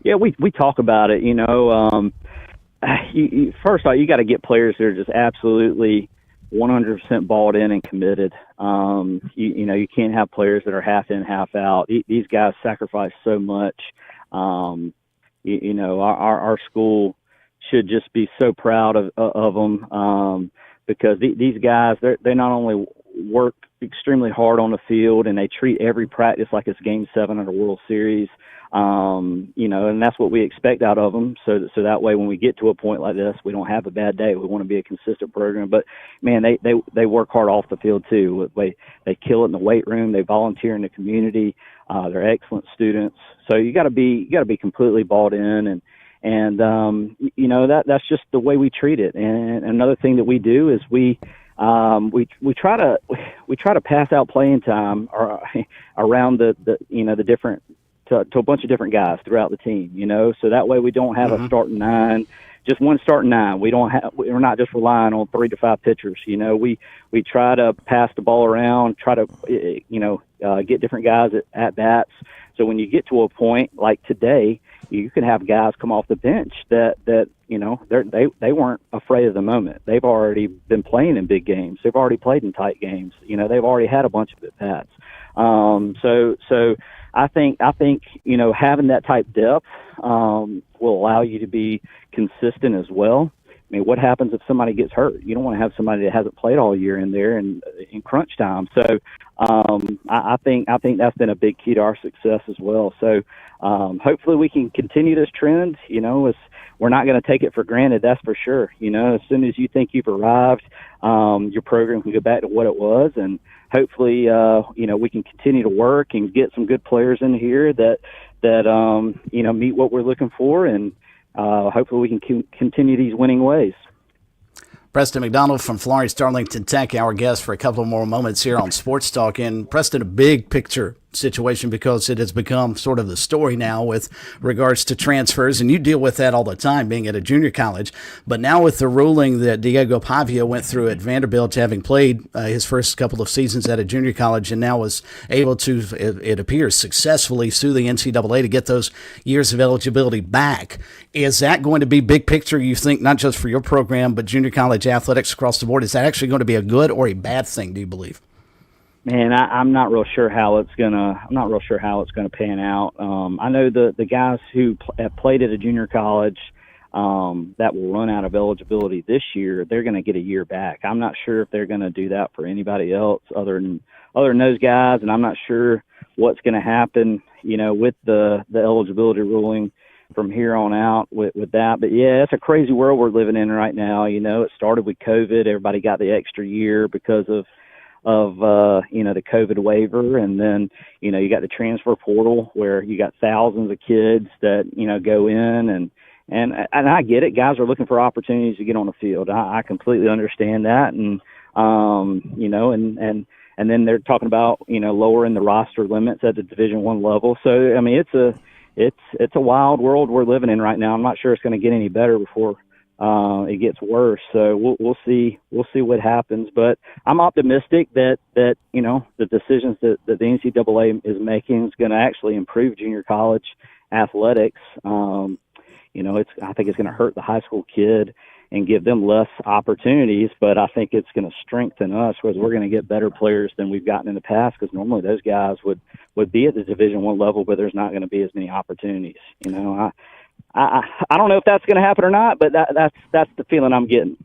S8: Yeah, we talk about it. First off, you got to get players that are just absolutely 100% balled in and committed. You can't have players that are half in, half out. These guys sacrifice so much. Our school should just be so proud of them, because these guys, they not only work extremely hard on the field, and they treat every practice like it's Game 7 of the World Series. And that's what we expect out of them. So that way, when we get to a point like this, we don't have a bad day. We want to be a consistent program. But man, they work hard off the field too. They kill it in the weight room. They volunteer in the community. They're excellent students. So you got to be completely bought in, and that's just the way we treat it. And another thing that we do is we try to pass out playing time around the different. To a bunch of different guys throughout the team, so that way we don't have a starting 9, just one starting 9. We're not just relying on 3 to 5 pitchers. We try to pass the ball around, try to get different guys at bats. So when you get to a point like today, you can have guys come off the bench that they weren't afraid of the moment. They've already been playing in big games. They've already played in tight games. They've already had a bunch of at bats. So I think having that type depth will allow you to be consistent as well. I mean, what happens if somebody gets hurt? You don't want to have somebody that hasn't played all year in there and in crunch time. So I think that's been a big key to our success as well. So hopefully we can continue this trend. We're not going to take it for granted, that's for sure. As soon as you think you've arrived, your program can go back to what it was, and hopefully, we can continue to work and get some good players in here that meet what we're looking for, and hopefully we can continue these winning ways.
S2: Preston McDonald from Florence Darlington Tech, our guest for a couple more moments here on Sports Talk. And Preston, a big picture situation because it has become sort of the story now with regards to transfers, and you deal with that all the time being at a junior college. But now with the ruling that Diego Pavia went through at Vanderbilt, having played his first couple of seasons at a junior college, and now was able to, it appears, successfully sue the NCAA to get those years of eligibility back. Is that going to be big picture, you think, not just for your program, but junior college athletics across the board? Is that actually going to be a good or a bad thing, do you believe?
S8: Man, I'm not real sure how it's gonna pan out. I know the guys who have played at a junior college that will run out of eligibility this year, they're going to get a year back. I'm not sure if they're going to do that for anybody else other than those guys, and I'm not sure what's going to happen, with the eligibility ruling from here on out with that. But yeah, it's a crazy world we're living in right now. It started with COVID. Everybody got the extra year because of the COVID waiver, and then you got the transfer portal where you got thousands of kids that go in, and I get it. Guys are looking for opportunities to get on the field. I completely understand that, and and then they're talking about lowering the roster limits at the Division I level. So I mean, it's a wild world we're living in right now. I'm not sure it's going to get any better before it gets worse. So we'll see what happens. But I'm optimistic that the decisions that the NCAA is making is going to actually improve junior college athletics. I think it's going to hurt the high school kid and give them less opportunities, but I think it's going to strengthen us because we're going to get better players than we've gotten in the past, because normally those guys would be at the Division I level, but there's not going to be as many opportunities. I don't know if that's going to happen or not, but that's the feeling I'm getting.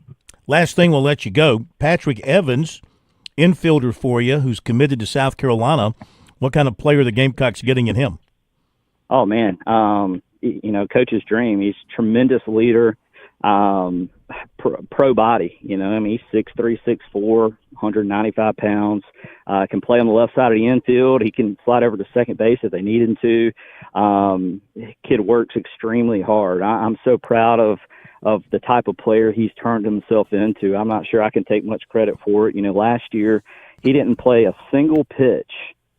S1: Last thing, we'll let you go. Patrick Evans, infielder for you, who's committed to South Carolina. What kind of player are the Gamecocks getting in him?
S8: Oh, man. Coach's dream. He's a tremendous leader, pro body. He's 6'3", 6'4", 195 pounds. Can play on the left side of the infield. He can slide over to second base if they need him to. Kid works extremely hard. I'm so proud of the type of player he's turned himself into. I'm not sure I can take much credit for it. Last year he didn't play a single pitch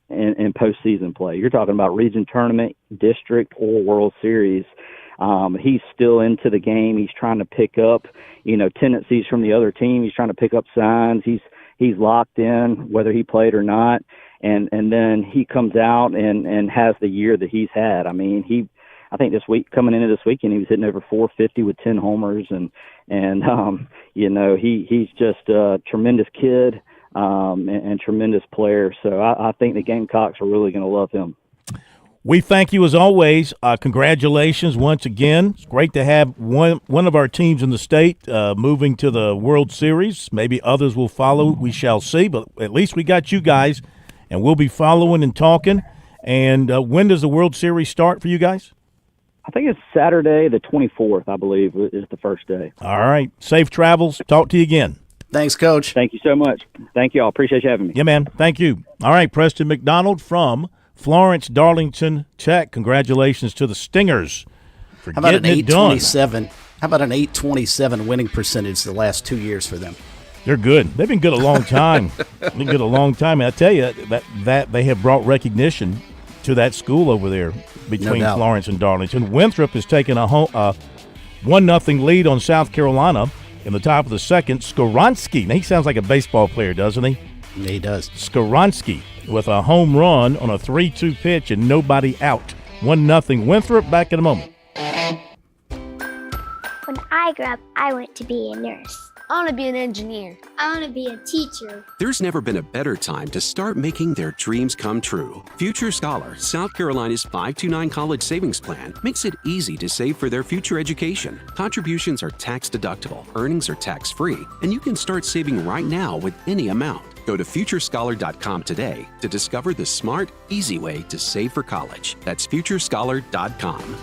S8: in postseason play. You're talking about region tournament, district, or World Series. He's still into the game. He's trying to pick up, tendencies from the other team. He's trying to pick up signs. He's locked in whether he played or not. And then he comes out and has the year that he's had. I mean, I think coming into this weekend, he was hitting over 450 with 10 homers, and he's just a tremendous kid, and tremendous player. So I think the Gamecocks are really going to love him.
S1: We thank you as always. Congratulations once again. It's great to have one of our teams in the state moving to the World Series. Maybe others will follow. We shall see. But at least we got you guys, and we'll be following and talking. And when does the World Series start for you guys?
S8: I think it's Saturday the 24th, I believe, is the first day.
S1: All right. Safe travels. Talk to you again.
S2: Thanks, Coach.
S8: Thank you so much. Thank you all. Appreciate you having me.
S1: Yeah, man. Thank you. All right, Preston McDonald from Florence Darlington Tech. Congratulations to the Stingers for getting it done.
S2: How about an 827 winning percentage the last 2 years for them?
S1: They're good. They've been good a long time. And I tell you that they have brought recognition to that school over there between Florence and Darlington. Winthrop has taken a 1-0 lead on South Carolina in the top of the second. Skoronsky. Now, he sounds like a baseball player, doesn't he?
S2: Yeah, he does.
S1: Skoronsky with a home run on a 3-2 pitch and nobody out. 1-0 Winthrop. Back in a moment.
S15: When I grew up, I want to be a nurse. I want to be an engineer. I want to be a teacher.
S16: There's never been a better time to start making their dreams come true. Future Scholar, South Carolina's 529 college savings plan, makes it easy to save for their future education. Contributions are tax deductible, earnings are tax free, and you can start saving right now with any amount. Go to futurescholar.com today to discover the smart, easy way to save for college. That's futurescholar.com.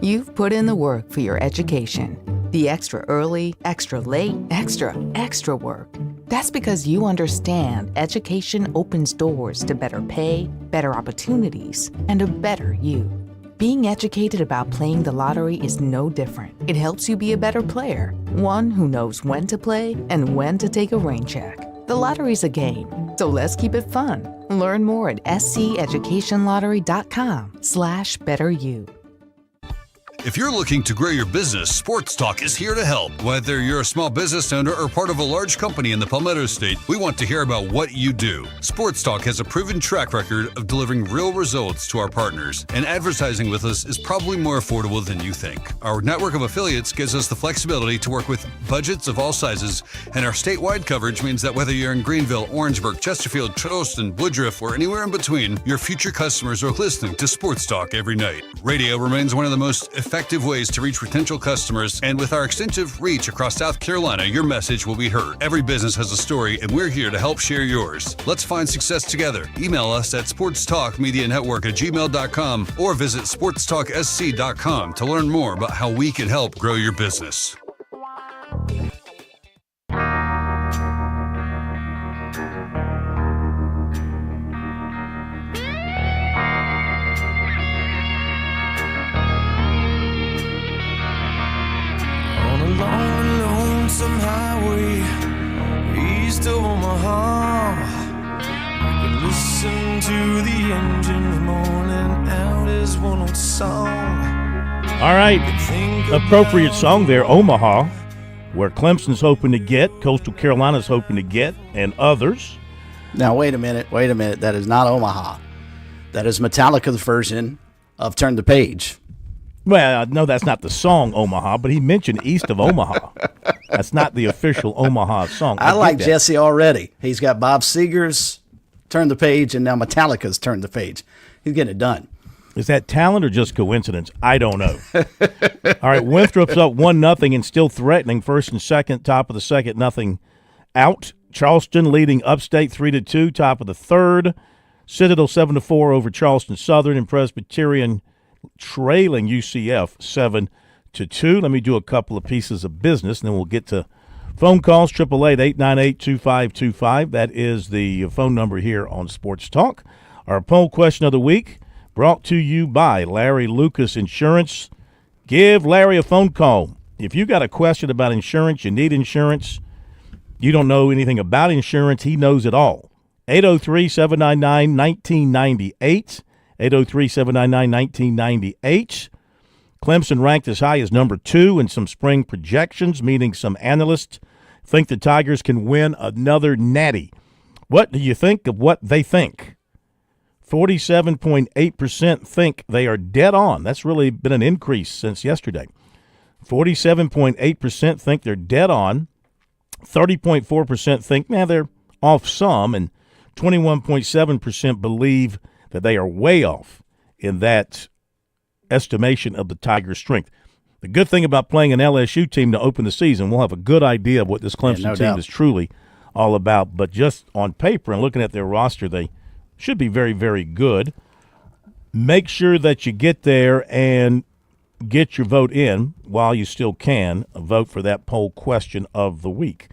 S17: You've put in the work for your education. The extra early, extra late, extra work. That's because you understand education opens doors to better pay, better opportunities, and a better you. Being educated about playing the lottery is no different. It helps you be a better player, one who knows when to play and when to take a rain check. The lottery's a game, so let's keep it fun. Learn more at sceducationlottery.com/betteryou.
S4: If you're looking to grow your business, Sports Talk is here to help. Whether you're a small business owner or part of a large company in the Palmetto State, we want to hear about what you do. Sports Talk has a proven track record of delivering real results to our partners, and advertising with us is probably more affordable than you think. Our network of affiliates gives us the flexibility to work with budgets of all sizes, and our statewide coverage means that whether you're in Greenville, Orangeburg, Chesterfield, Charleston, Woodruff, or anywhere in between, your future customers are listening to Sports Talk every night. Radio remains one of the most effective ways to reach potential customers, and with our extensive reach across South Carolina, your message will be heard. Every business has a story, and we're here to help share yours. Let's find success together. Email us at sportstalkmedianetwork@gmail.com or visit sportstalksc.com to learn more about how we can help grow your business.
S18: Long, lonesome highway east of Omaha. You can listen to the engine moaning out his one old song.
S1: All right, appropriate song there, Omaha, where Clemson's hoping to get, Coastal Carolina's hoping to get, and others.
S2: Now, wait a minute. That is not Omaha. That is Metallica's version of Turn the Page.
S1: Well, no, that's not the song Omaha, but he mentioned east of Omaha. That's not the official Omaha song.
S2: I like Jesse already. He's got Bob Seger's Turn the Page, and now Metallica's Turn the Page. He's getting it done.
S1: Is that talent or just coincidence? I don't know. All right, Winthrop's up 1-0 and still threatening. First and second, top of the second, nothing out. Charleston leading Upstate 3-2, top of the third. Citadel 7-4 over Charleston Southern, and Presbyterian trailing UCF 7-2. Let me do a couple of pieces of business, and then we'll get to phone calls. 888-898-2525. That is the phone number here on Sports Talk. Our poll question of the week brought to you by Larry Lucas Insurance. Give Larry a phone call. If you got a question about insurance, you need insurance, you don't know anything about insurance, he knows it all. 803-799-1998. 803-799-1998. Clemson ranked as high as number 2 in some spring projections, meaning some analysts think the Tigers can win another natty. What do you think of what they think? 47.8% think they are dead on. That's really been an increase since yesterday. 47.8% think they're dead on. 30.4% think, they're off some, and 21.7% believe that they are way off in that estimation of the Tigers' strength. The good thing about playing an LSU team to open the season, we'll have a good idea of what this Clemson team is truly all about. But just on paper and looking at their roster, they should be very, very good. Make sure that you get there and get your vote in while you still can. Vote for that poll question of the week.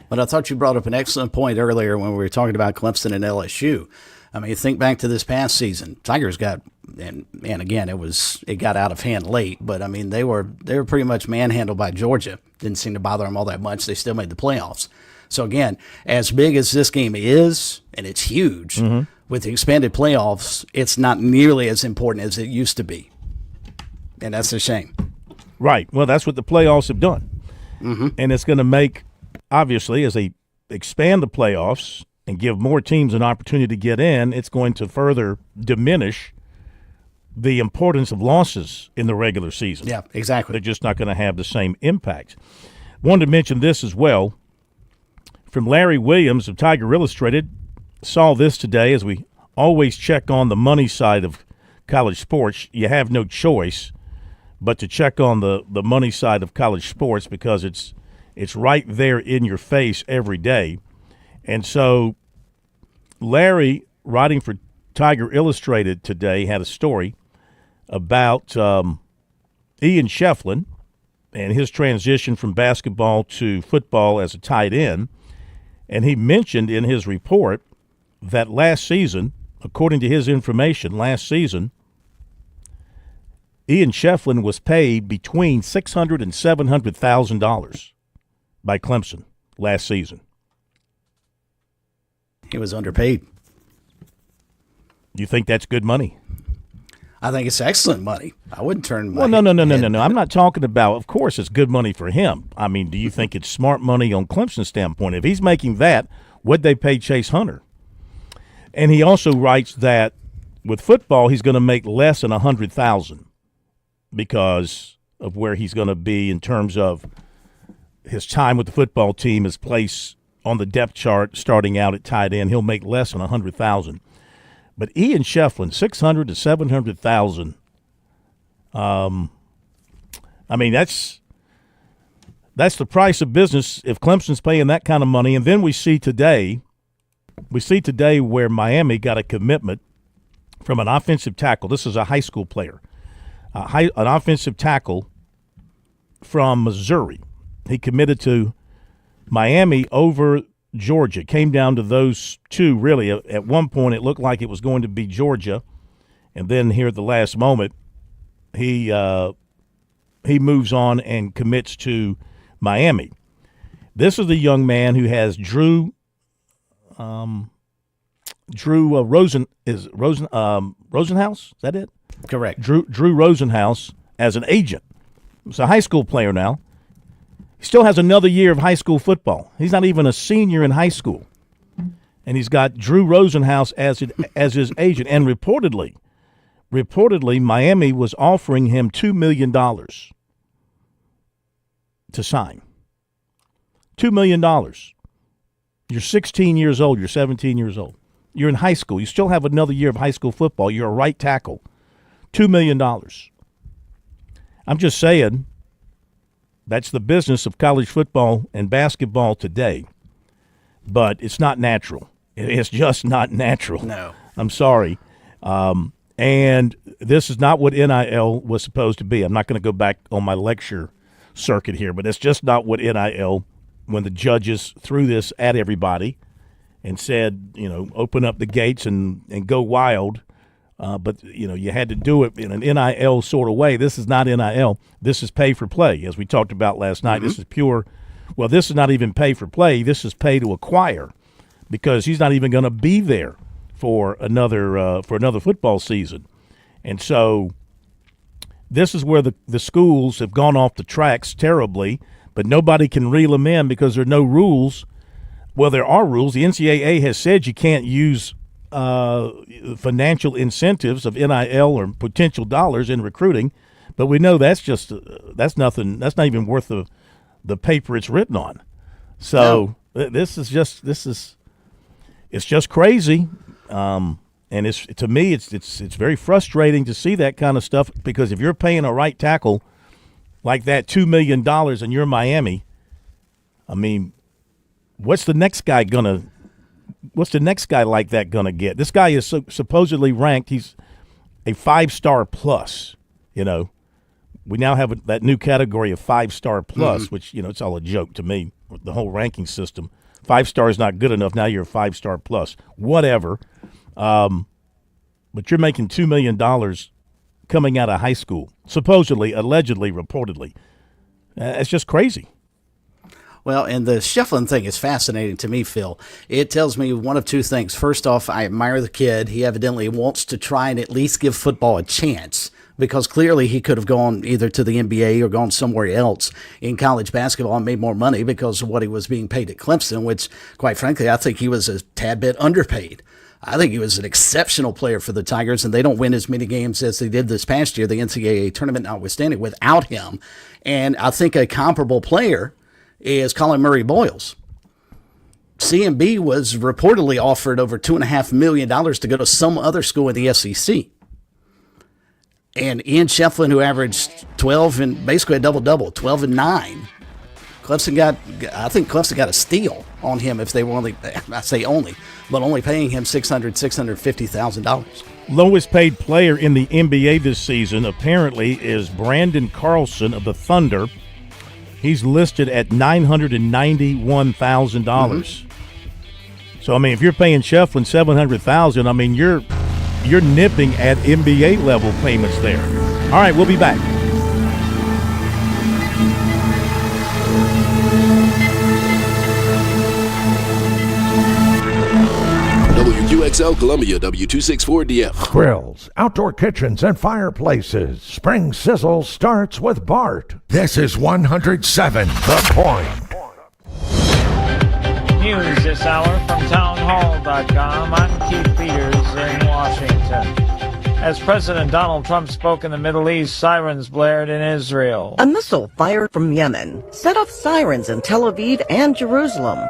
S2: But I thought you brought up an excellent point earlier when we were talking about Clemson and LSU. I mean, think back to this past season. Tigers got, and again, it got out of hand late, but I mean, they were pretty much manhandled by Georgia. Didn't seem to bother them all that much. They still made the playoffs. So again, as big as this game is, and it's huge, with the expanded playoffs, it's not nearly as important as it used to be, and that's a shame.
S1: Right. Well, that's what the playoffs have done, and it's going to make, obviously, as they expand the playoffs and give more teams an opportunity to get in, it's going to further diminish the importance of losses in the regular season.
S2: Yeah, exactly.
S1: They're just not going to have the same impact. Wanted to mention this as well. From Larry Williams of Tiger Illustrated, saw this today. As we always check on the money side of college sports, you have no choice but to check on the money side of college sports because it's right there in your face every day. And so Larry, writing for Tiger Illustrated today, had a story about Ian Shefflin and his transition from basketball to football as a tight end. And he mentioned in his report that last season, according to his information, Ian Shefflin was paid between $600,000 and $700,000 by Clemson last season.
S2: He was underpaid.
S1: You think that's good money?
S2: I think it's excellent money. I wouldn't turn my
S1: Well, no. I'm not talking about, of course, it's good money for him. I mean, do you think it's smart money on Clemson's standpoint? If he's making that, what'd they pay Chase Hunter? And he also writes that with football, he's going to make less than $100,000 because of where he's going to be in terms of his time with the football team, his place on the depth chart, starting out at tight end. He'll make less than $100,000. But Ian Shefflin, $600,000 to $700,000. I mean, that's the price of business if Clemson's paying that kind of money. And then we see today where Miami got a commitment from an offensive tackle. This is a high school player, an offensive tackle from Missouri. He committed to Miami over Georgia. Came down to those two, really. At one point, it looked like it was going to be Georgia. And then here at the last moment, he moves on and commits to Miami. This is the young man who has Drew Rosenhaus. Is that it?
S2: Correct.
S1: Drew Rosenhaus as an agent. He's a high school player now. He still has another year of high school football. He's not even a senior in high school. And he's got Drew Rosenhaus as his agent. And reportedly, Miami was offering him $2 million to sign. $2 million. You're 16 years old. You're 17 years old. You're in high school. You still have another year of high school football. You're a right tackle. $2 million. I'm just saying, that's the business of college football and basketball today. But it's not natural. It's just not natural.
S2: No.
S1: I'm sorry. And this is not what NIL was supposed to be. I'm not going to go back on my lecture circuit here, but it's just not what NIL, when the judges threw this at everybody and said, open up the gates and go wild. But, you had to do it in an NIL sort of way. This is not NIL. This is pay for play, as we talked about last night.
S2: Mm-hmm.
S1: This is pure – well, this is not even pay for play. This is pay to acquire, because he's not even going to be there for another football season. And so this is where the schools have gone off the tracks terribly, but nobody can reel them in because there are no rules. Well, there are rules. The NCAA has said you can't use – financial incentives of NIL or potential dollars in recruiting, but we know that's nothing. That's not even worth the paper it's written on. So it's just crazy, and to me it's very frustrating to see that kind of stuff, because if you're paying a right tackle like that $2 million and you're Miami, I mean, what's the next guy like that going to get? This guy is supposedly ranked. He's a 5-star plus. We now have that new category of 5-star plus, which, it's all a joke to me, the whole ranking system. 5-star is not good enough. Now you're a 5-star plus. Whatever. But you're making $2 million coming out of high school, supposedly, allegedly, reportedly. It's just crazy.
S2: Well, and the Shefflin thing is fascinating to me, Phil. It tells me one of two things. First off, I admire the kid. He evidently wants to try and at least give football a chance, because clearly he could have gone either to the NBA or gone somewhere else in college basketball and made more money because of what he was being paid at Clemson, which, quite frankly, I think he was a tad bit underpaid. I think he was an exceptional player for the Tigers, and they don't win as many games as they did this past year, the NCAA tournament notwithstanding, without him. And I think a comparable player is Colin Murray Boyles. CMB was reportedly offered over $2.5 million to go to some other school in the SEC. And Ian Shefflin, who averaged 12 and basically a double-double, 12 and 9. I think Clemson got a steal on him if they were only paying him $650,000.
S1: Lowest paid player in the NBA this season apparently is Brandon Carlson of the Thunder. He's listed at $991,000. So, I mean, if you're paying Shefflin $700,000, I mean, you're nipping at NBA level payments there. All right, we'll be back.
S19: WQXL Columbia, W264DF.
S20: Grills, outdoor kitchens, and fireplaces. Spring Sizzle starts with Bart. This is 107 The Point.
S9: News this hour from townhall.com. I'm Keith Peters in Washington. As President Donald Trump spoke in the Middle East, sirens blared in Israel.
S21: A missile fired from Yemen set off sirens in Tel Aviv and Jerusalem.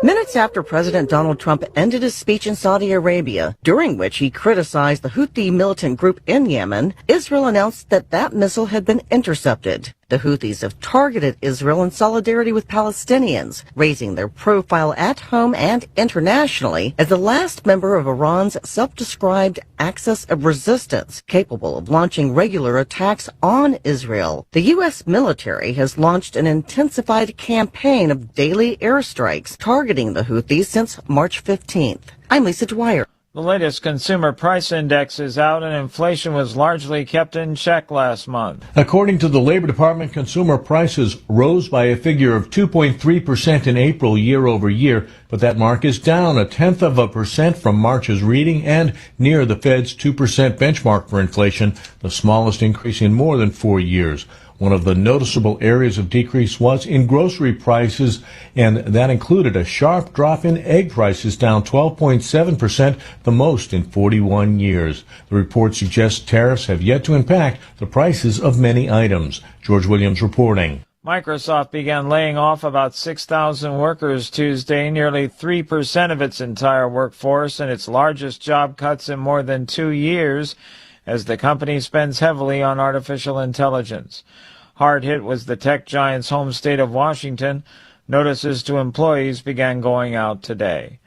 S21: Minutes after President Donald Trump ended his speech in Saudi Arabia, during which he criticized the Houthi militant group in Yemen, Israel announced that that missile had been intercepted. The Houthis have targeted Israel in solidarity with Palestinians, raising their profile at home and internationally as the last member of Iran's self-described axis of resistance, capable of launching regular attacks on Israel. The U.S. military has launched an intensified campaign of daily airstrikes targeting the Houthis since March 15th. I'm Lisa Dwyer.
S9: The latest consumer price index is out and inflation was largely kept in check last month.
S22: According to the Labor Department, consumer prices rose by a figure of 2.3% in April year over year, but that mark is down 0.1% from March's reading and near the Fed's 2% benchmark for inflation, the smallest increase in more than 4 years. One of the noticeable areas of decrease was in grocery prices, and that included a sharp drop in egg prices, down 12.7%, the most in 41 years. The report suggests tariffs have yet to impact the prices of many items. George Williams reporting.
S9: Microsoft began laying off about 6,000 workers Tuesday, nearly 3% of its entire workforce, and its largest job cuts in more than 2 years, as the company spends heavily on artificial intelligence. Hard hit was the tech giant's home state of Washington. Notices to employees began going out today.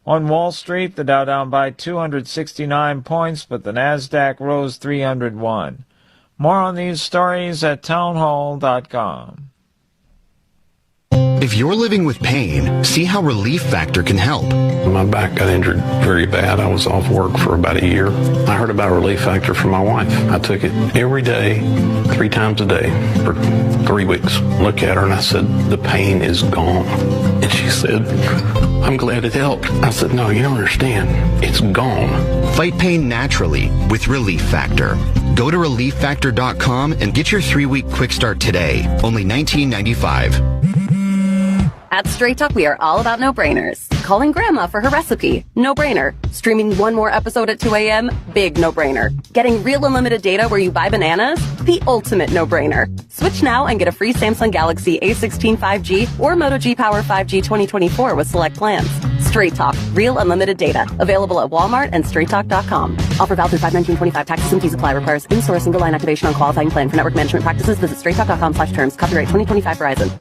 S9: On Wall Street, the Dow down by 269 points, but the Nasdaq rose 301. More on these stories at townhall.com.
S23: If you're living with pain, see how Relief Factor can help.
S24: My back got injured very bad. I was off work for about a year. I heard about Relief Factor from my wife. I took it every day, 3 times a day for 3 weeks. Look at her and I said, the pain is gone. And she said, I'm glad it helped. I said, no, you don't understand. It's gone.
S23: Fight pain naturally with Relief Factor. Go to ReliefFactor.com and get your 3-week quick start today. Only $19.95.
S25: At Straight Talk, we are all about no-brainers. Calling Grandma for her recipe, no-brainer. Streaming one more episode at 2 a.m., big no-brainer. Getting real unlimited data where you buy bananas, the ultimate no-brainer. Switch now and get a free Samsung Galaxy A16 5G or Moto G Power 5G 2024 with select plans. Straight Talk, real unlimited data. Available at Walmart and StraightTalk.com. Offer valid through 5/19/25. Taxes and fees apply. Requires in-store single line activation on qualifying plan. For network management practices, visit StraightTalk.com/terms. Copyright 2025 Verizon.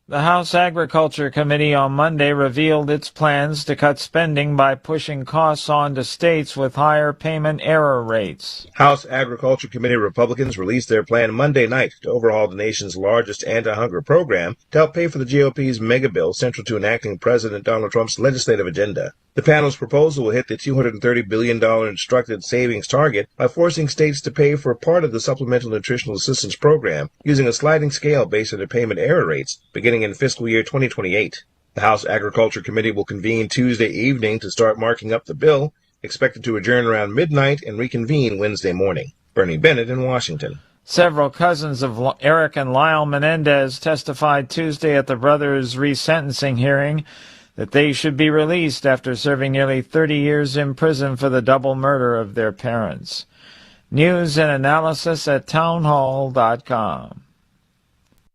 S9: The House Agriculture Committee on Monday revealed its plans to cut spending by pushing costs on to states with higher payment error rates.
S26: House Agriculture Committee Republicans released their plan Monday night to overhaul the nation's largest anti-hunger program to help pay for the GOP's mega bill central to enacting President Donald Trump's legislative agenda. The panel's proposal will hit the $230 billion instructed savings target by forcing states to pay for part of the Supplemental Nutritional Assistance Program using a sliding scale based on their payment error rates beginning in fiscal year 2028. The House Agriculture Committee will convene Tuesday evening to start marking up the bill, expected to adjourn around midnight and reconvene Wednesday morning. Bernie Bennett in Washington.
S9: Several cousins of Eric and Lyle Menendez testified Tuesday at the brothers' resentencing hearing that they should be released after serving nearly 30 years in prison for the double murder of their parents. News and analysis at townhall.com.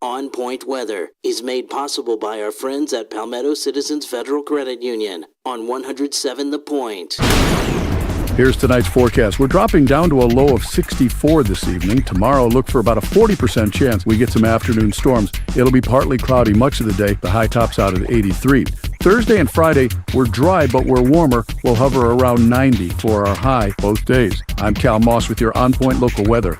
S5: On Point Weather is made possible by our friends at Palmetto Citizens Federal Credit Union on 107 The Point.
S6: Here's tonight's forecast. We're dropping down to a low of 64 this evening. Tomorrow, look for about a 40% chance we get some afternoon storms. It'll be partly cloudy much of the day. The high tops out at 83. Thursday and Friday, we're dry, but we're warmer. We'll hover around 90 for our high both days. I'm Cal Moss with your On Point local weather.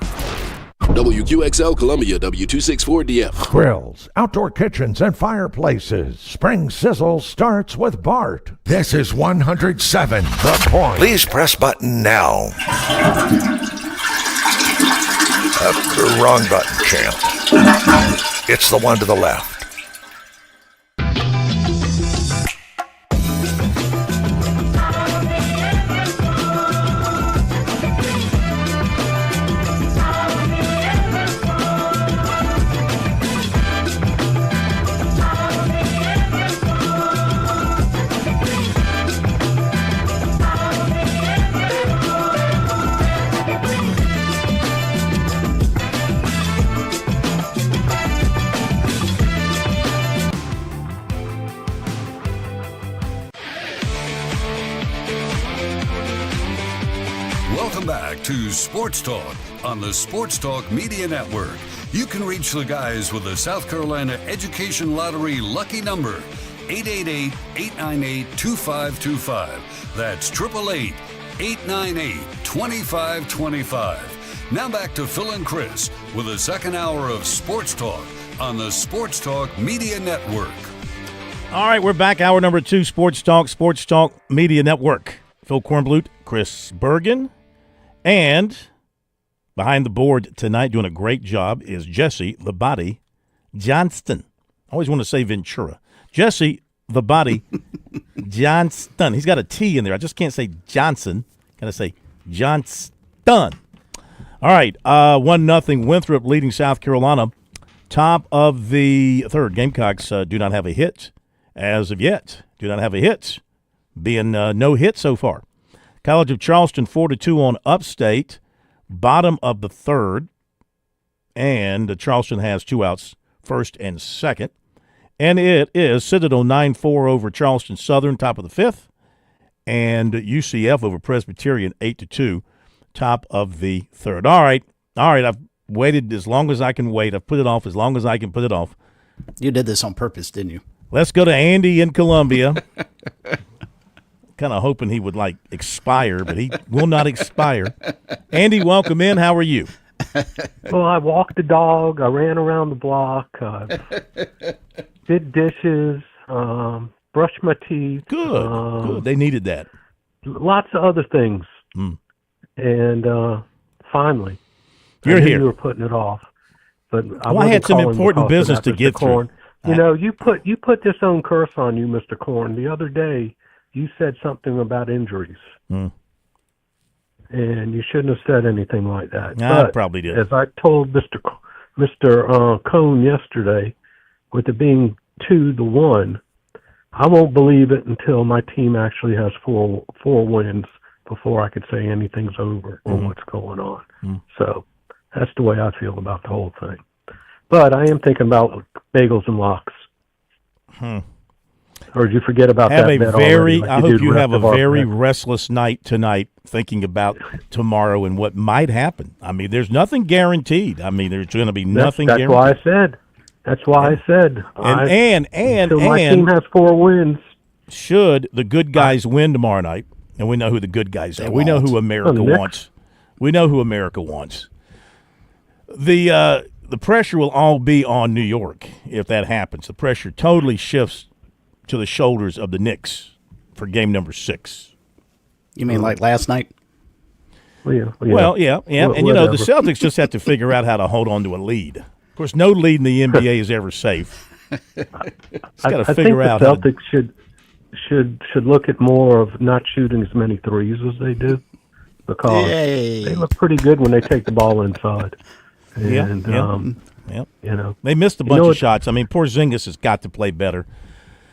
S19: WQXL Columbia, W264DF.
S20: Grills, outdoor kitchens, and fireplaces. Spring Sizzle starts with Bart. This is 107 The Point.
S27: Please press button now. Wrong button, champ. It's the one to the left.
S4: to Sports Talk on the Sports Talk Media Network. You can reach the guys with the South Carolina Education Lottery lucky number, 888-898-2525. That's 888-898-2525. Now back to Phil and Chris with the second hour of Sports Talk on the Sports Talk Media Network.
S1: All right, we're back. Hour number 2, Sports Talk Media Network. Phil Kornblut, Chris Bergen, and behind the board tonight doing a great job is Jesse the Body Johnston. I always want to say Ventura. Jesse the Body Johnston. He's got a T in there. I just can't say Johnson. Got to say Johnston. All right, 1-0 Winthrop leading South Carolina. Top of the third. Gamecocks do not have a hit as of yet. Do not have a hit. Being no hit so far. College of Charleston 4-2 on Upstate. Bottom of the third. And Charleston has 2 outs, first and second. And it is Citadel 9-4 over Charleston Southern, top of the fifth. And UCF over Presbyterian 8-2, top of the third. All right. I've waited as long as I can wait. I've put it off as long as I can put it off.
S2: You did this on purpose, didn't you?
S1: Let's go to Andy in Columbia. Kind of hoping he would, expire, but he will not expire. Andy, welcome in. How are you?
S3: Well, I walked the dog. I ran around the block. Did dishes. Brushed my teeth.
S1: Good. They needed that.
S3: Lots of other things. And finally,
S1: You're
S3: I knew
S1: here.
S3: You were putting it off, but
S1: I had some important business to get through.
S3: You know, you put this own curse on you, Mr. Korn. The other day, you said something about injuries. And you shouldn't have said anything like that.
S1: I
S3: but
S1: probably did.
S3: As I told Mr. Cone yesterday, with it being 2-1, I won't believe it until my team actually has four wins before I could say anything's over or what's going on. So that's the way I feel about the whole thing. But I am thinking about bagels and locks. Or did you forget about that bet already?
S1: I hope you have a very restless night tonight thinking about tomorrow and what might happen. I mean, there's nothing guaranteed. I mean, there's going to be nothing guaranteed.
S3: That's why I said.
S1: And
S3: my team has 4 wins.
S1: Should the good guys win tomorrow night, and we know who the good guys are. We know who America wants. We know who America wants. The pressure will all be on New York if that happens. The pressure totally shifts to the shoulders of the Knicks for game number 6.
S2: You mean like last night?
S1: Well, yeah. And, the Celtics just have to figure out how to hold on to a lead. Of course, no lead in the NBA is ever safe. It's got to figure out
S3: I think the Celtics should look at more of not shooting as many threes as they do, because they look pretty good when they take the ball inside. And,
S1: they missed a bunch of shots. I mean, Porzingis has got to play better.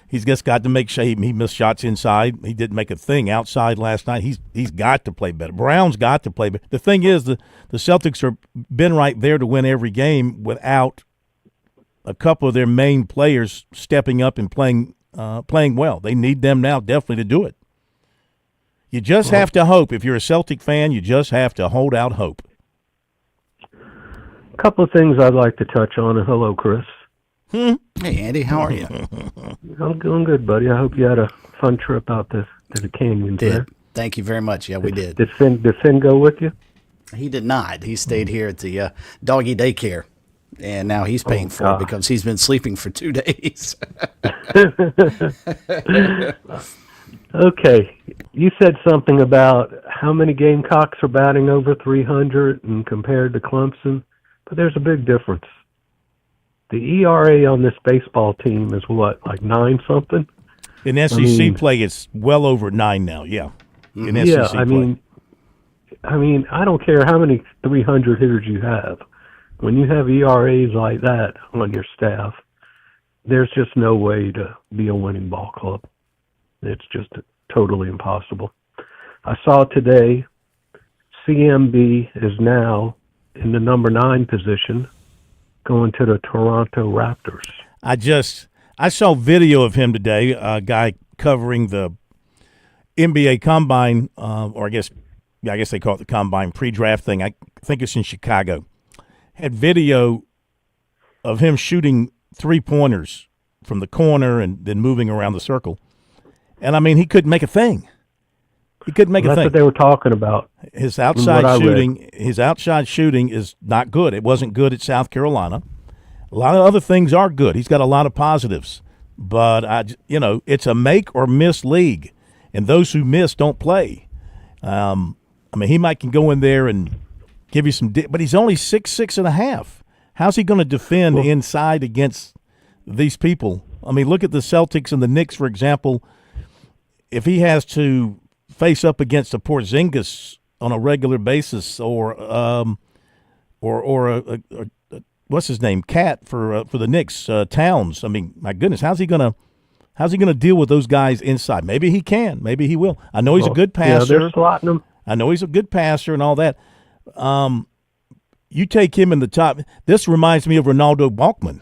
S1: He's just got to make sure he missed shots inside. He didn't make a thing outside last night. He's got to play better. Brown's got to play better. The thing is, the Celtics have been right there to win every game without a couple of their main players stepping up and playing well. They need them now definitely to do it. You just have to hope. If you're a Celtic fan, you just have to hold out hope.
S3: A couple of things I'd like to touch on. And hello, Chris.
S2: Hey, Andy, how are you?
S3: I'm doing good, buddy. I hope you had a fun trip out to the canyons there.
S2: Thank you very much. Yeah, we did.
S3: Did Finn go with you?
S2: He did not. He stayed here at the doggy daycare, and now he's paying for it because he's been sleeping for 2 days.
S3: Okay. You said something about how many Gamecocks are batting over 300 and compared to Clemson, but there's a big difference. The ERA on this baseball team is what, like 9-something?
S1: In SEC play, it's well over 9 now. Yeah. In SEC play.
S3: I mean, I don't care how many 300 hitters you have. When you have ERAs like that on your staff, there's just no way to be a winning ball club. It's just totally impossible. I saw today CMB is now in the number 9 position, going to the Toronto Raptors.
S1: I saw video of him today, a guy covering the NBA Combine, or I guess I guess they call it the combine pre-draft thing. I think it's in Chicago. Had video of him shooting 3-pointers from the corner and then moving around the circle. And, I mean, he couldn't make a thing. He couldn't make a thing.
S3: That's what they were talking about.
S1: His outside shooting is not good. It wasn't good at South Carolina. A lot of other things are good. He's got a lot of positives. But, it's a make or miss league. And those who miss don't play. I mean, he can go in there and give you some but he's only 6'6.5". How's he going to defend inside against these people? I mean, look at the Celtics and the Knicks, for example. If he has to face up against a Porzingis on a regular basis, or what's his name, Cat for the Knicks, Towns. I mean, my goodness, how's he gonna deal with those guys inside? Maybe he can, maybe he will. I know he's a good passer.
S3: Yeah, they're slotting him.
S1: I know he's a good passer and all that. You take him in the top. This reminds me of Ronaldo Balkman,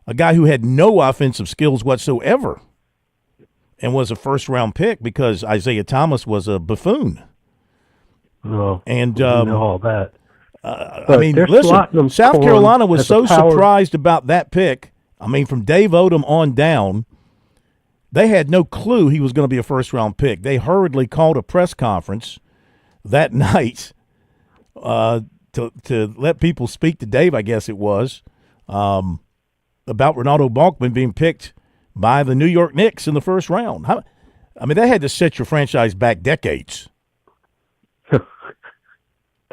S1: a guy who had no offensive skills whatsoever, and was a first-round pick because Isaiah Thomas was a buffoon.
S3: No,
S1: and
S3: I know all that.
S1: I mean, listen, South Carolina was so surprised about that pick. I mean, from Dave Odom on down, they had no clue he was going to be a first-round pick. They hurriedly called a press conference that night to let people speak to Dave, I guess it was, about Ronaldo Balkman being picked by the New York Knicks in the first round. I mean, they had to set your franchise back decades.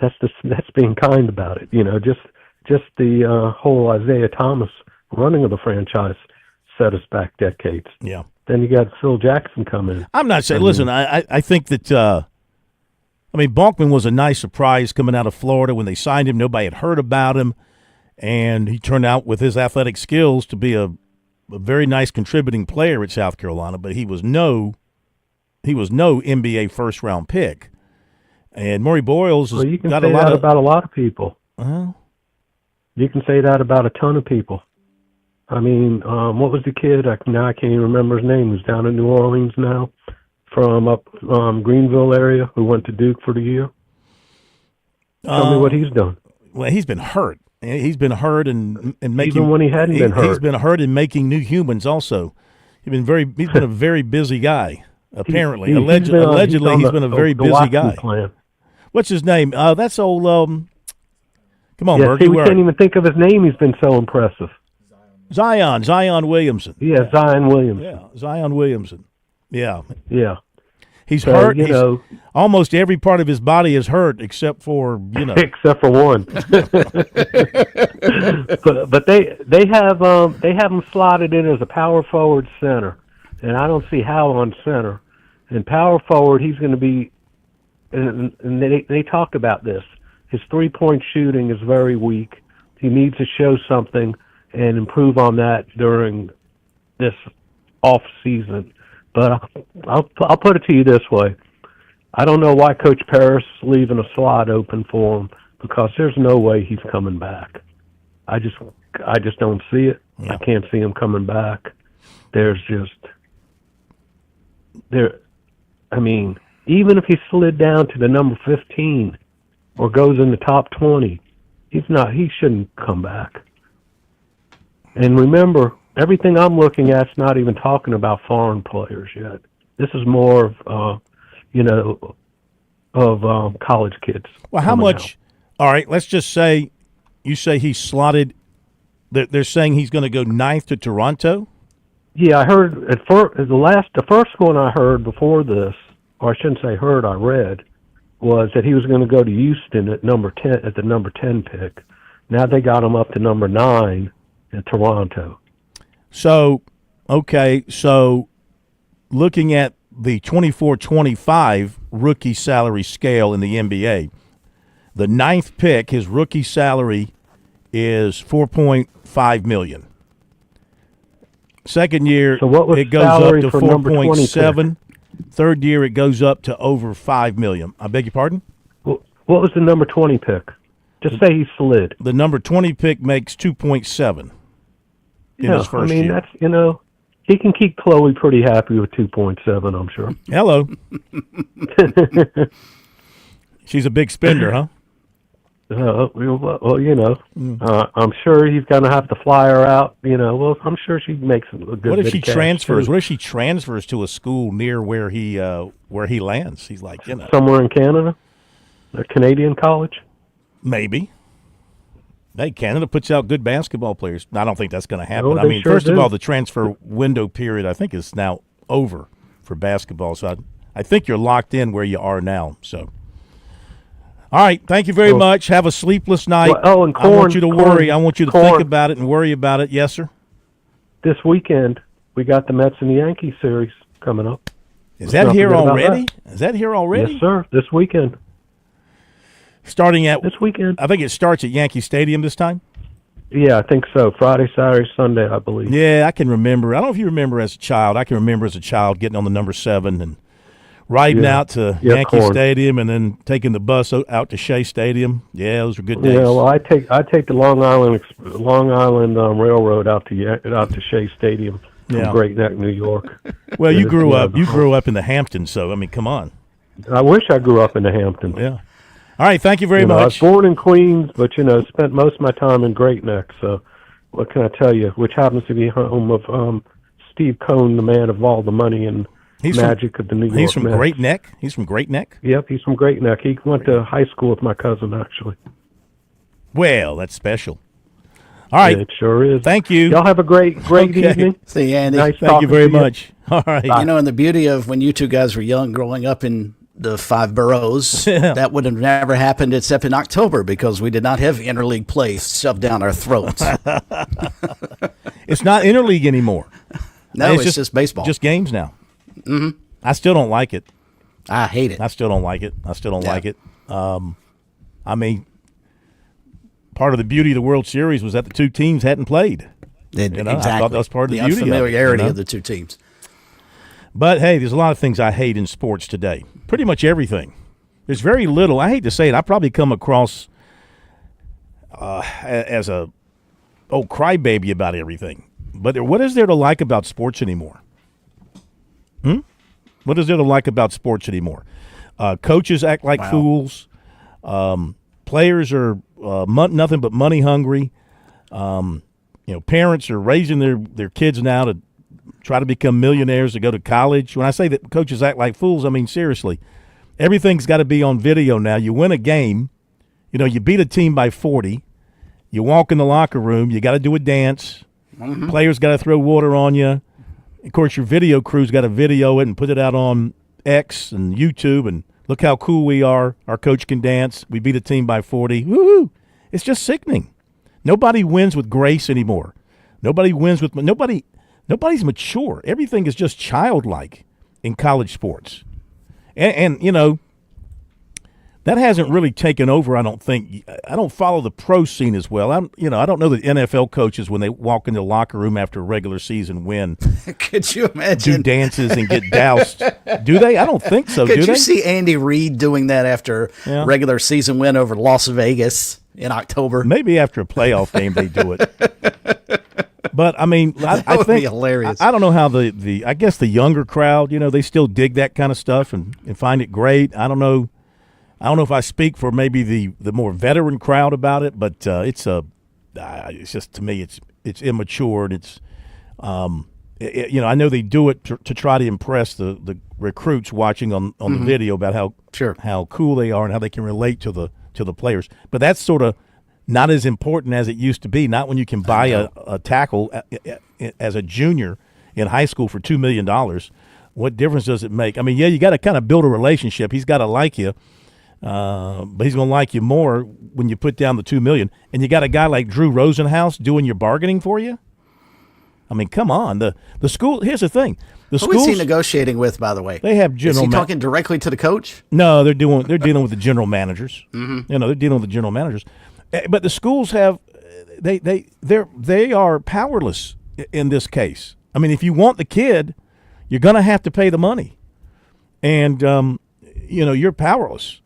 S3: That's being kind about it. Just the whole Isaiah Thomas running of the franchise set us back decades.
S1: Yeah.
S3: Then you got Phil Jackson coming.
S1: I'm not saying. Listen, I think that. Balkman was a nice surprise coming out of Florida when they signed him. Nobody had heard about him, and he turned out with his athletic skills to be a very nice contributing player at South Carolina. But he was no NBA first round pick. And Maury Boyles has got a lot
S3: that about a lot of people. You can say that about a ton of people. I mean, what was the kid? I can't even remember his name. Who's down in New Orleans now, from up Greenville area, who went to Duke for the year. Tell me what he's done.
S1: Well, he's been hurt. He's been hurt and making.
S3: Even when he hadn't been hurt,
S1: he's been hurt in making new humans. Also, he's been a very busy guy. Apparently, allegedly, he's been a very busy guy.
S3: Plan.
S1: What's his name? That's old. Come on, Bergie.
S3: We can't even think of his name. He's been so impressive.
S1: Zion Williamson.
S3: Yeah, Zion Williamson.
S1: Yeah, Zion Williamson. Yeah.
S3: Yeah.
S1: He's hurt. Almost every part of his body is hurt except for,
S3: except for one. but they have him slotted in as a power forward center, and I don't see how on center. And power forward, he's going to be. And they talked about this. His 3-point shooting is very weak. He needs to show something and improve on that during this off season. But I'll put it to you this way: I don't know why Coach Parrish is leaving a slot open for him, because there's no way he's coming back. I just don't see it.
S1: Yeah.
S3: I can't see him coming back. Even if he slid down to the number 15 or goes in the top 20, he shouldn't come back. And remember, everything I'm looking at is not even talking about foreign players yet. This is more of college kids.
S1: Well, how much? Out. All right, let's just say you say he's slotted. They're saying he's going to go 9th to Toronto.
S3: Yeah, I heard the first one I heard before this, or I shouldn't say heard, I read, was that he was going to go to Houston at number 10 at the number 10 pick. Now they got him up to number 9 in Toronto.
S1: So, okay, looking at the 24-25 rookie salary scale in the NBA, the 9th pick, his rookie salary is $4.5 million. Second year, it goes up to 4.7. Third year, it goes up to over $5 million. I beg your pardon?
S3: What was the number 20 pick? Just say he slid.
S1: The number 20 pick makes 2.7 in his first year.
S3: That's, he can keep Chloe pretty happy with 2.7, I'm sure.
S1: Hello. She's a big spender, huh?
S3: Well, you know, I'm sure he's going to have to fly her out. You know, well, I'm sure she makes a good.
S1: What if
S3: bit
S1: she
S3: of cash,
S1: transfers?
S3: too.
S1: What if she transfers to a school near where he lands? He's like, you know,
S3: Somewhere in Canada, a Canadian college.
S1: maybe. Hey, Canada puts out good basketball players. I don't think that's going to happen.
S3: Oh,
S1: I
S3: they
S1: mean,
S3: sure
S1: first of
S3: do.
S1: all, the transfer window period, I think, is now over for basketball. So I think you're locked in where you are now. So, all right, thank you very much. Have a sleepless night.
S3: Well, and
S1: I want
S3: corn-
S1: you to
S3: corn-
S1: worry. I want you to
S3: corn.
S1: think about it and worry about it. Yes, sir.
S3: This weekend, we got the Mets and the Yankees series coming up.
S1: Is that
S3: Let's not
S1: here
S3: forget about
S1: already?
S3: that.
S1: Is that here already?
S3: Yes, sir. This weekend.
S1: Starting at
S3: this weekend.
S1: I think it starts at Yankee Stadium this time.
S3: Yeah, I think so. Friday, Saturday, Sunday, I believe.
S1: Yeah, I can remember. I don't know if you remember as a child. I can remember as a child getting on the number 7 and riding
S3: Yeah.
S1: out to
S3: Yeah,
S1: Yankee
S3: corn.
S1: Stadium and then taking the bus out to Shea Stadium. Yeah, those were good days.
S3: Yeah, well, I take the Long Island Railroad out to Shea Stadium from
S1: Yeah.
S3: Great Neck, New York.
S1: Well, you grew
S3: Yeah,
S1: up. You grew up in the Hamptons, so I mean, come on.
S3: I wish I grew up in the Hamptons.
S1: Yeah. All right, thank you very
S3: I was
S1: much.
S3: born in Queens, but spent most of my time in Great Neck. So, what can I tell you? Which happens to be home of Steve Cohn, the man of all the money and magic of the New York
S1: He's from
S3: Mets.
S1: Great Neck. He's from Great Neck.
S3: Yep, he's from Great Neck. He went to high school with my cousin, actually.
S1: Well, that's special. All right,
S3: Yeah, it sure is.
S1: Thank you.
S3: Y'all have a great
S1: Okay.
S3: evening.
S2: See you, Andy.
S3: Nice
S1: Thank you
S3: talking
S1: very
S3: to you.
S1: much. All right.
S2: You know, and the beauty of when you two guys were young, growing up in the 5 boroughs, that would have never happened except in October because we did not have interleague play shoved down our throats.
S1: It's not interleague anymore.
S2: No, it's just baseball.
S1: Just games now.
S2: Mhm.
S1: I still don't like it.
S2: I hate it.
S1: I still don't like it. Like it. I mean, part of the beauty of the World Series was that the two teams hadn't played.
S2: Exactly.
S1: I thought that was part of the beauty of it,
S2: unfamiliarity of the two teams.
S1: But, hey, there's a lot of things I hate in sports today. Pretty much everything. There's very little. I hate to say it. I probably come across as a crybaby about everything. But what is there to like about sports anymore? What is there to like about sports anymore? Coaches act like fools. Players are nothing but money hungry. Parents are raising their kids now to try to become millionaires to go to college. When I say that coaches act like fools, I mean seriously. Everything's got to be on video now. You win a game, you beat a team by 40. You walk in the locker room, you got to do a dance.
S2: Mm-hmm.
S1: Players got to throw water on you. Of course, your video crew's got to video it and put it out on X and YouTube and look how cool we are. Our coach can dance. We beat a team by 40. Woo-hoo. It's just sickening. Nobody wins with grace anymore. Nobody's mature. Everything is just childlike in college sports. And that hasn't really taken over, I don't think. I don't follow the pro scene as well. I don't know that NFL coaches, when they walk into the locker room after a regular season win,
S2: Could you imagine?
S1: do dances and get doused. Do they? I don't think so.
S2: Could
S1: do
S2: you
S1: they?
S2: see Andy Reid doing that after
S1: Yeah.
S2: regular season win over Las Vegas in October?
S1: Maybe after a playoff game they do it. But I mean, I
S2: would
S1: think
S2: be hilarious.
S1: I don't know how the I guess the younger crowd, they still dig that kind of stuff and find it great. I don't know if I speak for maybe the more veteran crowd about it, but it's just, to me, it's immature and it's I know they do it to try to impress the recruits watching on the video about how cool they are and how they can relate to the players. But that's sort of not as important as it used to be. Not when you can buy a tackle as a junior in high school for $2 million. What difference does it make? I mean, yeah, you got to kind of build a relationship. He's got to like you. But he's going to like you more when you put down the $2 million. And you got a guy like Drew Rosenhaus doing your bargaining for you. I mean, come on. The school. Here's the thing.
S2: Who is he negotiating with, by the way?
S1: They have
S2: Is
S1: general.
S2: he talking directly to the coach?
S1: No, they're dealing with the general managers.
S2: Mm-hmm.
S1: They're dealing with the general managers. But the schools have they are powerless in this case. I mean, if you want the kid, you're going to have to pay the money, and you're powerless.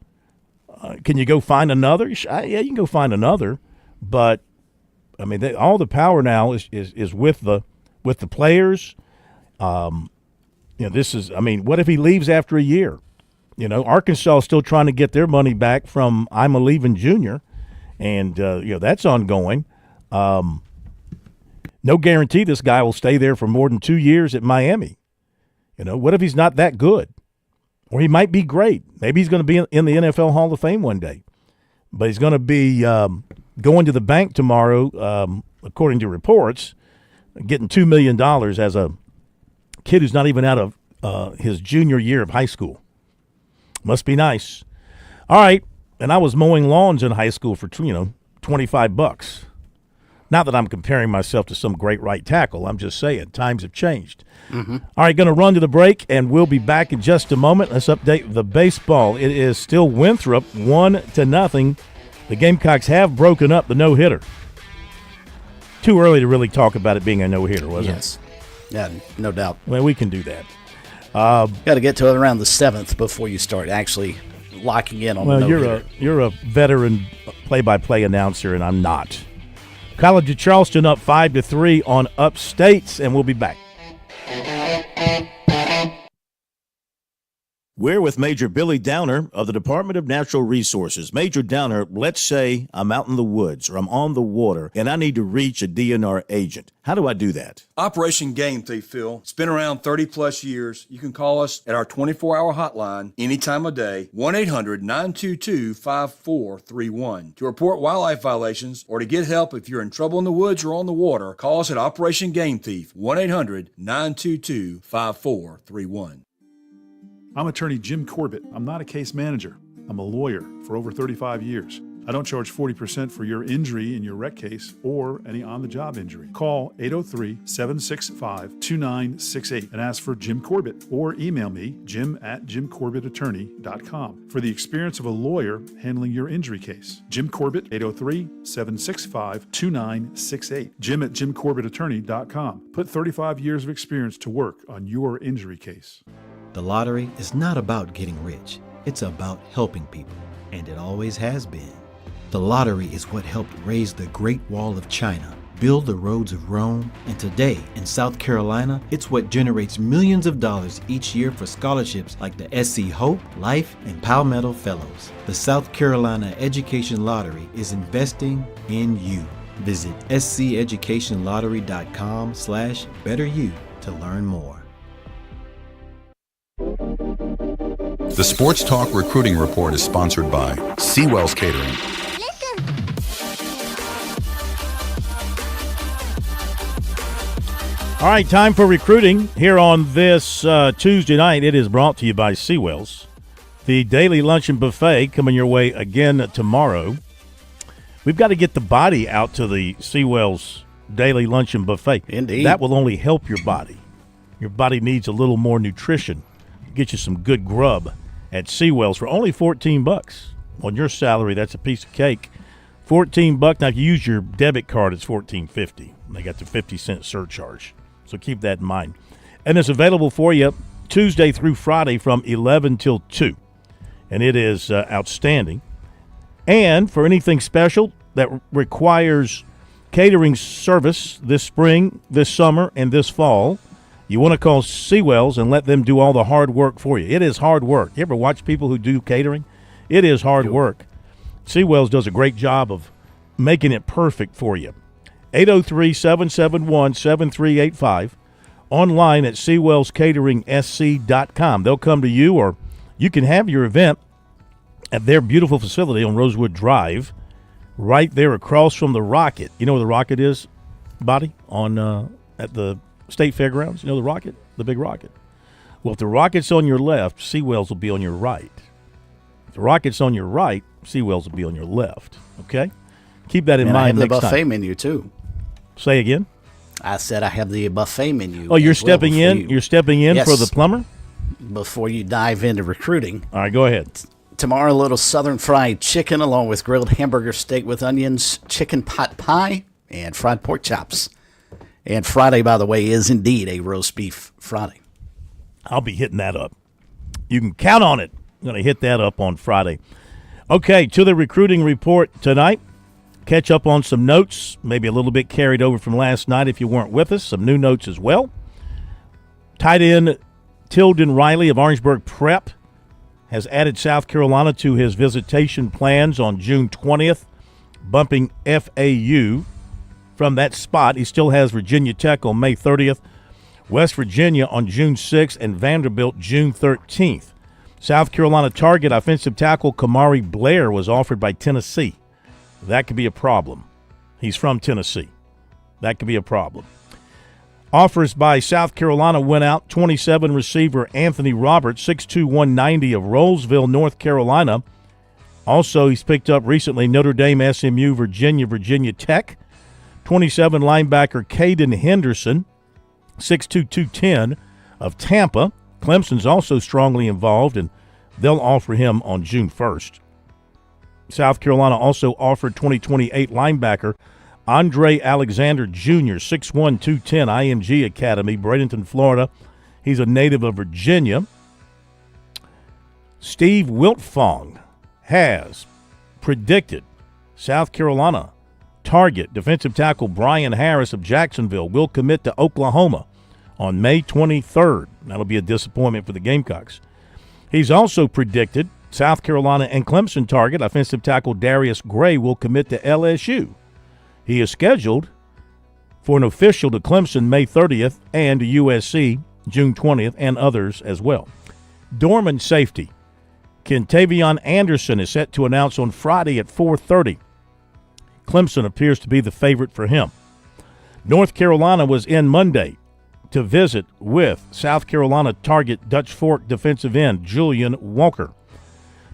S1: Can you go find another? Yeah, you can go find another, but I mean, all the power now is with the players. This is. I mean, what if he leaves after a year? Arkansas is still trying to get their money back from I'm a Leaving Junior, and that's ongoing. No guarantee this guy will stay there for more than 2 years at Miami. What if he's not that good? Or he might be great. Maybe he's going to be in the NFL Hall of Fame one day. But he's going to be going to the bank tomorrow, according to reports, getting $2 million as a kid who's not even out of his junior year of high school. Must be nice. All right, and I was mowing lawns in high school for $25. Not that I'm comparing myself to some great right tackle. I'm just saying times have changed.
S2: Mm-hmm.
S1: All right, going to run to the break, and we'll be back in just a moment. Let's update the baseball. It is still Winthrop 1-0. The Gamecocks have broken up the no-hitter. Too early to really talk about it being a no-hitter, wasn't it?
S2: Yeah, no doubt.
S1: Well, we can do that.
S2: Got to get to it around the 7th before you start actually locking in on the no-hitter.
S1: You're a veteran play-by-play announcer, and I'm not. College of Charleston up 5-3 on Upstate, and we'll be back. We're with Major Billy Downer of the Department of Natural Resources. Major Downer, let's say I'm out in the woods or I'm on the water and I need to reach a DNR agent. How do I do that?
S7: Operation Game Thief, Phil. It's been around 30-plus years. You can call us at our 24-hour hotline any time of day, 1-800-922-5431. To report wildlife violations or to get help if you're in trouble in the woods or on the water, call us at Operation Game Thief, 1-800-922-5431.
S8: I'm attorney Jim Corbett. I'm not a case manager. I'm a lawyer for over 35 years. I don't charge 40% for your injury in your wreck case or any on-the-job injury. Call 803-765-2968 and ask for Jim Corbett or email me, jim@jimcorbettattorney.com, for the experience of a lawyer handling your injury case. Jim Corbett, 803-765-2968. Jim@jimcorbettattorney.com. Put 35 years of experience to work on your injury case.
S10: The lottery is not about getting rich. It's about helping people, and it always has been. The lottery is what helped raise the Great Wall of China, build the roads of Rome, and today in South Carolina, it's what generates millions of dollars each year for scholarships like the SC Hope, Life, and Palmetto Fellows. The South Carolina Education Lottery is investing in you. Visit sceducationlottery.com/betteryou to learn more.
S11: The Sports Talk Recruiting Report is sponsored by Seawell's Catering.
S1: All right, time for recruiting here on this Tuesday night. It is brought to you by Seawell's. The Daily Luncheon Buffet coming your way again tomorrow. We've got to get the body out to the Seawell's Daily Luncheon Buffet.
S2: Indeed.
S1: That will only help your body. Your body needs a little more nutrition. Get you some good grub at Seawell's for only $14 on your salary. That's a piece of cake. $14. Now, if you use your debit card, it's $14.50. They got the 50-cent surcharge, so keep that in mind. And it's available for you Tuesday through Friday from 11 till 2, and it is outstanding. And for anything special that requires catering service this spring, this summer, and this fall, you want to call Seawell's and let them do all the hard work for you. It is hard work. You ever watch people who do catering? It is hard work. Seawell's does a great job of making it perfect for you. 803-771-7385. Online at SeawellsCateringSC.com. They'll come to you, or you can have your event at their beautiful facility on Rosewood Drive, right there across from the Rocket. You know where the Rocket is, Buddy? At the State Fairgrounds. You know the Rocket? The big Rocket. Well, if the Rocket's on your left, Seawell's will be on your right. If the Rocket's on your right, Seawell's will be on your left. Okay? Keep that in mind
S2: I have
S1: next
S2: the buffet
S1: time.
S2: menu, too.
S1: Say again?
S2: I said I have the buffet menu.
S1: Oh, you're stepping in? You're stepping in for the plumber?
S2: Before you dive into recruiting.
S1: All right, go ahead.
S2: Tomorrow, a little southern fried chicken along with grilled hamburger steak with onions, chicken pot pie, and fried pork chops. And Friday, by the way, is indeed a roast beef Friday.
S1: I'll be hitting that up. You can count on it. I'm going to hit that up on Friday. Okay, to the recruiting report tonight. Catch up on some notes, maybe a little bit carried over from last night if you weren't with us. Some new notes as well. Tight end Tilden Riley of Orangeburg Prep has added South Carolina to his visitation plans on June 20th, bumping FAU from that spot. He still has Virginia Tech on May 30th, West Virginia on June 6th, and Vanderbilt June 13th. South Carolina target offensive tackle Kamari Blair was offered by Tennessee. That could be a problem. He's from Tennessee. That could be a problem. Offers by South Carolina went out. 27 receiver Anthony Roberts, 6'2", 190 of Rollsville, North Carolina. Also, he's picked up recently Notre Dame, SMU, Virginia, Virginia Tech. 27 linebacker Caden Henderson, 6'2", 210 of Tampa. Clemson's also strongly involved, and they'll offer him on June 1st. South Carolina also offered 2028 linebacker Andre Alexander Jr., 6'1", 210, IMG Academy, Bradenton, Florida. He's a native of Virginia. Steve Wiltfong has predicted South Carolina target defensive tackle Brian Harris of Jacksonville will commit to Oklahoma on May 23rd. That'll be a disappointment for the Gamecocks. He's also predicted South Carolina and Clemson target offensive tackle Darius Gray will commit to LSU. He is scheduled for an official to Clemson May 30th and to USC June 20th and others as well. Dorman safety Kentavion Anderson is set to announce on Friday at 4:30. Clemson appears to be the favorite for him. North Carolina was in Monday to visit with South Carolina target Dutch Fork defensive end Julian Walker.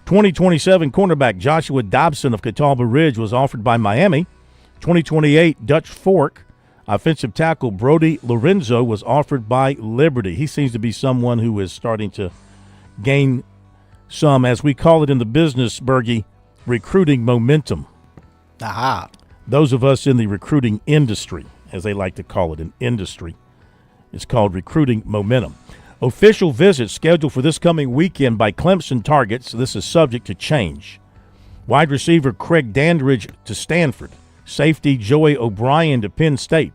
S1: 2027 cornerback Joshua Dobson of Catawba Ridge was offered by Miami. 2028 Dutch Fork offensive tackle Brody Lorenzo was offered by Liberty. He seems to be someone who is starting to gain some, as we call it in the business, Bergie, recruiting momentum.
S2: Aha.
S1: Those of us in the recruiting industry, as they like to call it, an industry, it's called recruiting momentum. Official visits scheduled for this coming weekend by Clemson targets. This is subject to change. Wide receiver Craig Dandridge to Stanford. Safety Joey O'Brien to Penn State.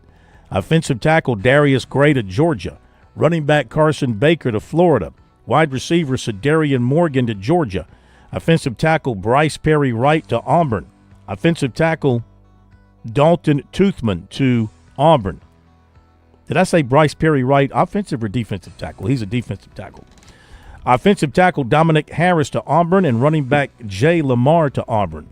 S1: Offensive tackle Darius Gray to Georgia. Running back Carson Baker to Florida. Wide receiver Cedarian Morgan to Georgia. Offensive tackle Bryce Perry Wright to Auburn. Offensive tackle Dalton Toothman to Auburn. Did I say Bryce Perry Wright, offensive or defensive tackle? He's a defensive tackle. Offensive tackle Dominic Harris to Auburn and running back Jay Lamar to Auburn.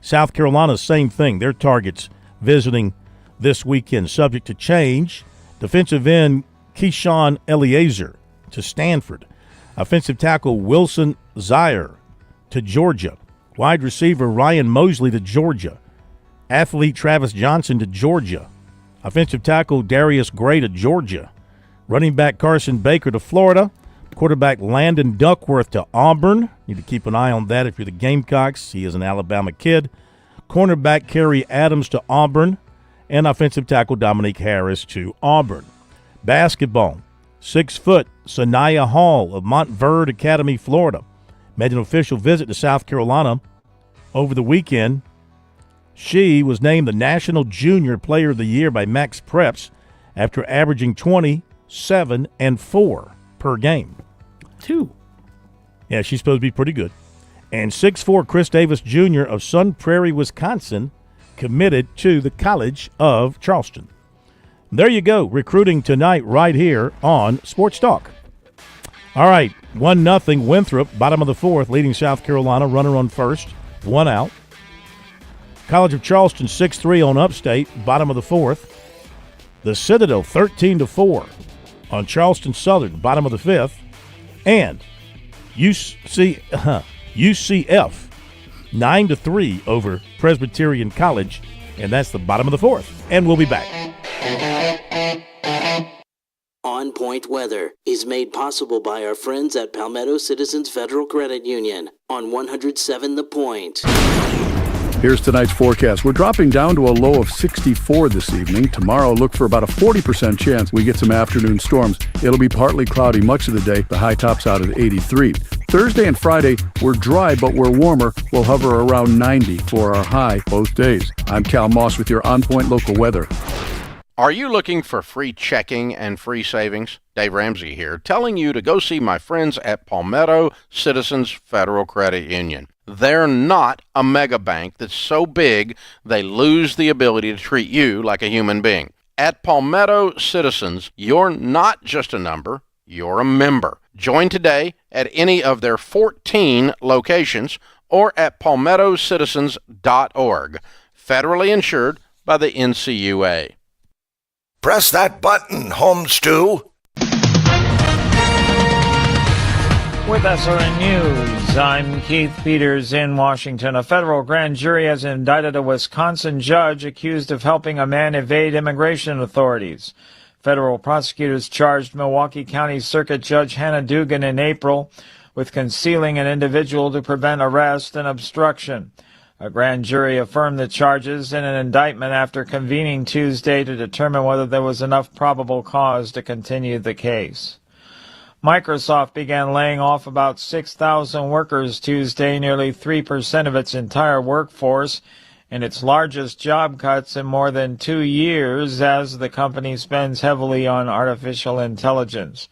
S1: South Carolina, same thing. Their targets visiting this weekend, subject to change. Defensive end Keyshawn Eliezer to Stanford. Offensive tackle Wilson Zaire to Georgia. Wide receiver Ryan Mosley to Georgia. Athlete Travis Johnson to Georgia. Offensive tackle Darius Gray to Georgia. Running back Carson Baker to Florida. Quarterback Landon Duckworth to Auburn. Need to keep an eye on that if you're the Gamecocks. He is an Alabama kid. Cornerback Kerry Adams to Auburn. And offensive tackle Dominique Harris to Auburn. Basketball. 6-foot Sanaya Hall of Montverde Academy, Florida, made an official visit to South Carolina over the weekend. She was named the National Junior Player of the Year by Max Preps after averaging 20, 7, and 4 per game.
S2: 2.
S1: Yeah, she's supposed to be pretty good. And 6'4" Chris Davis Jr. of Sun Prairie, Wisconsin, committed to the College of Charleston. There you go, recruiting tonight right here on Sports Talk. All right, 1-0 Winthrop, bottom of the fourth, leading South Carolina, runner on first, 1 out. College of Charleston 6-3 on Upstate, bottom of the fourth. The Citadel 13-4 on Charleston Southern, bottom of the fifth. And UCF 9-3 over Presbyterian College, and that's the bottom of the fourth. And we'll be back.
S5: On Point Weather is made possible by our friends at Palmetto Citizens Federal Credit Union on 107 The Point.
S6: Here's tonight's forecast. We're dropping down to a low of 64 this evening. Tomorrow, look for about a 40% chance we get some afternoon storms. It'll be partly cloudy much of the day. The high tops out at 83. Thursday and Friday, we're dry, but we're warmer. We'll hover around 90 for our high both days. I'm Cal Moss with your On Point local weather.
S12: Are you looking for free checking and free savings? Dave Ramsey here, telling you to go see my friends at Palmetto Citizens Federal Credit Union. They're not a mega bank that's so big they lose the ability to treat you like a human being. At Palmetto Citizens, you're not just a number, you're a member. Join today at any of their 14 locations or at palmettocitizens.org. Federally insured by the NCUA.
S27: Press that button, home stew.
S9: With SRN News, I'm Keith Peters in Washington. A federal grand jury has indicted a Wisconsin judge accused of helping a man evade immigration authorities. Federal prosecutors charged Milwaukee County Circuit Judge Hannah Dugan in April with concealing an individual to prevent arrest and obstruction. A grand jury affirmed the charges in an indictment after convening Tuesday to determine whether there was enough probable cause to continue the case. Microsoft began laying off about 6,000 workers Tuesday, nearly 3% of its entire workforce, and its largest job cuts in more than 2 years as the company spends heavily on artificial intelligence.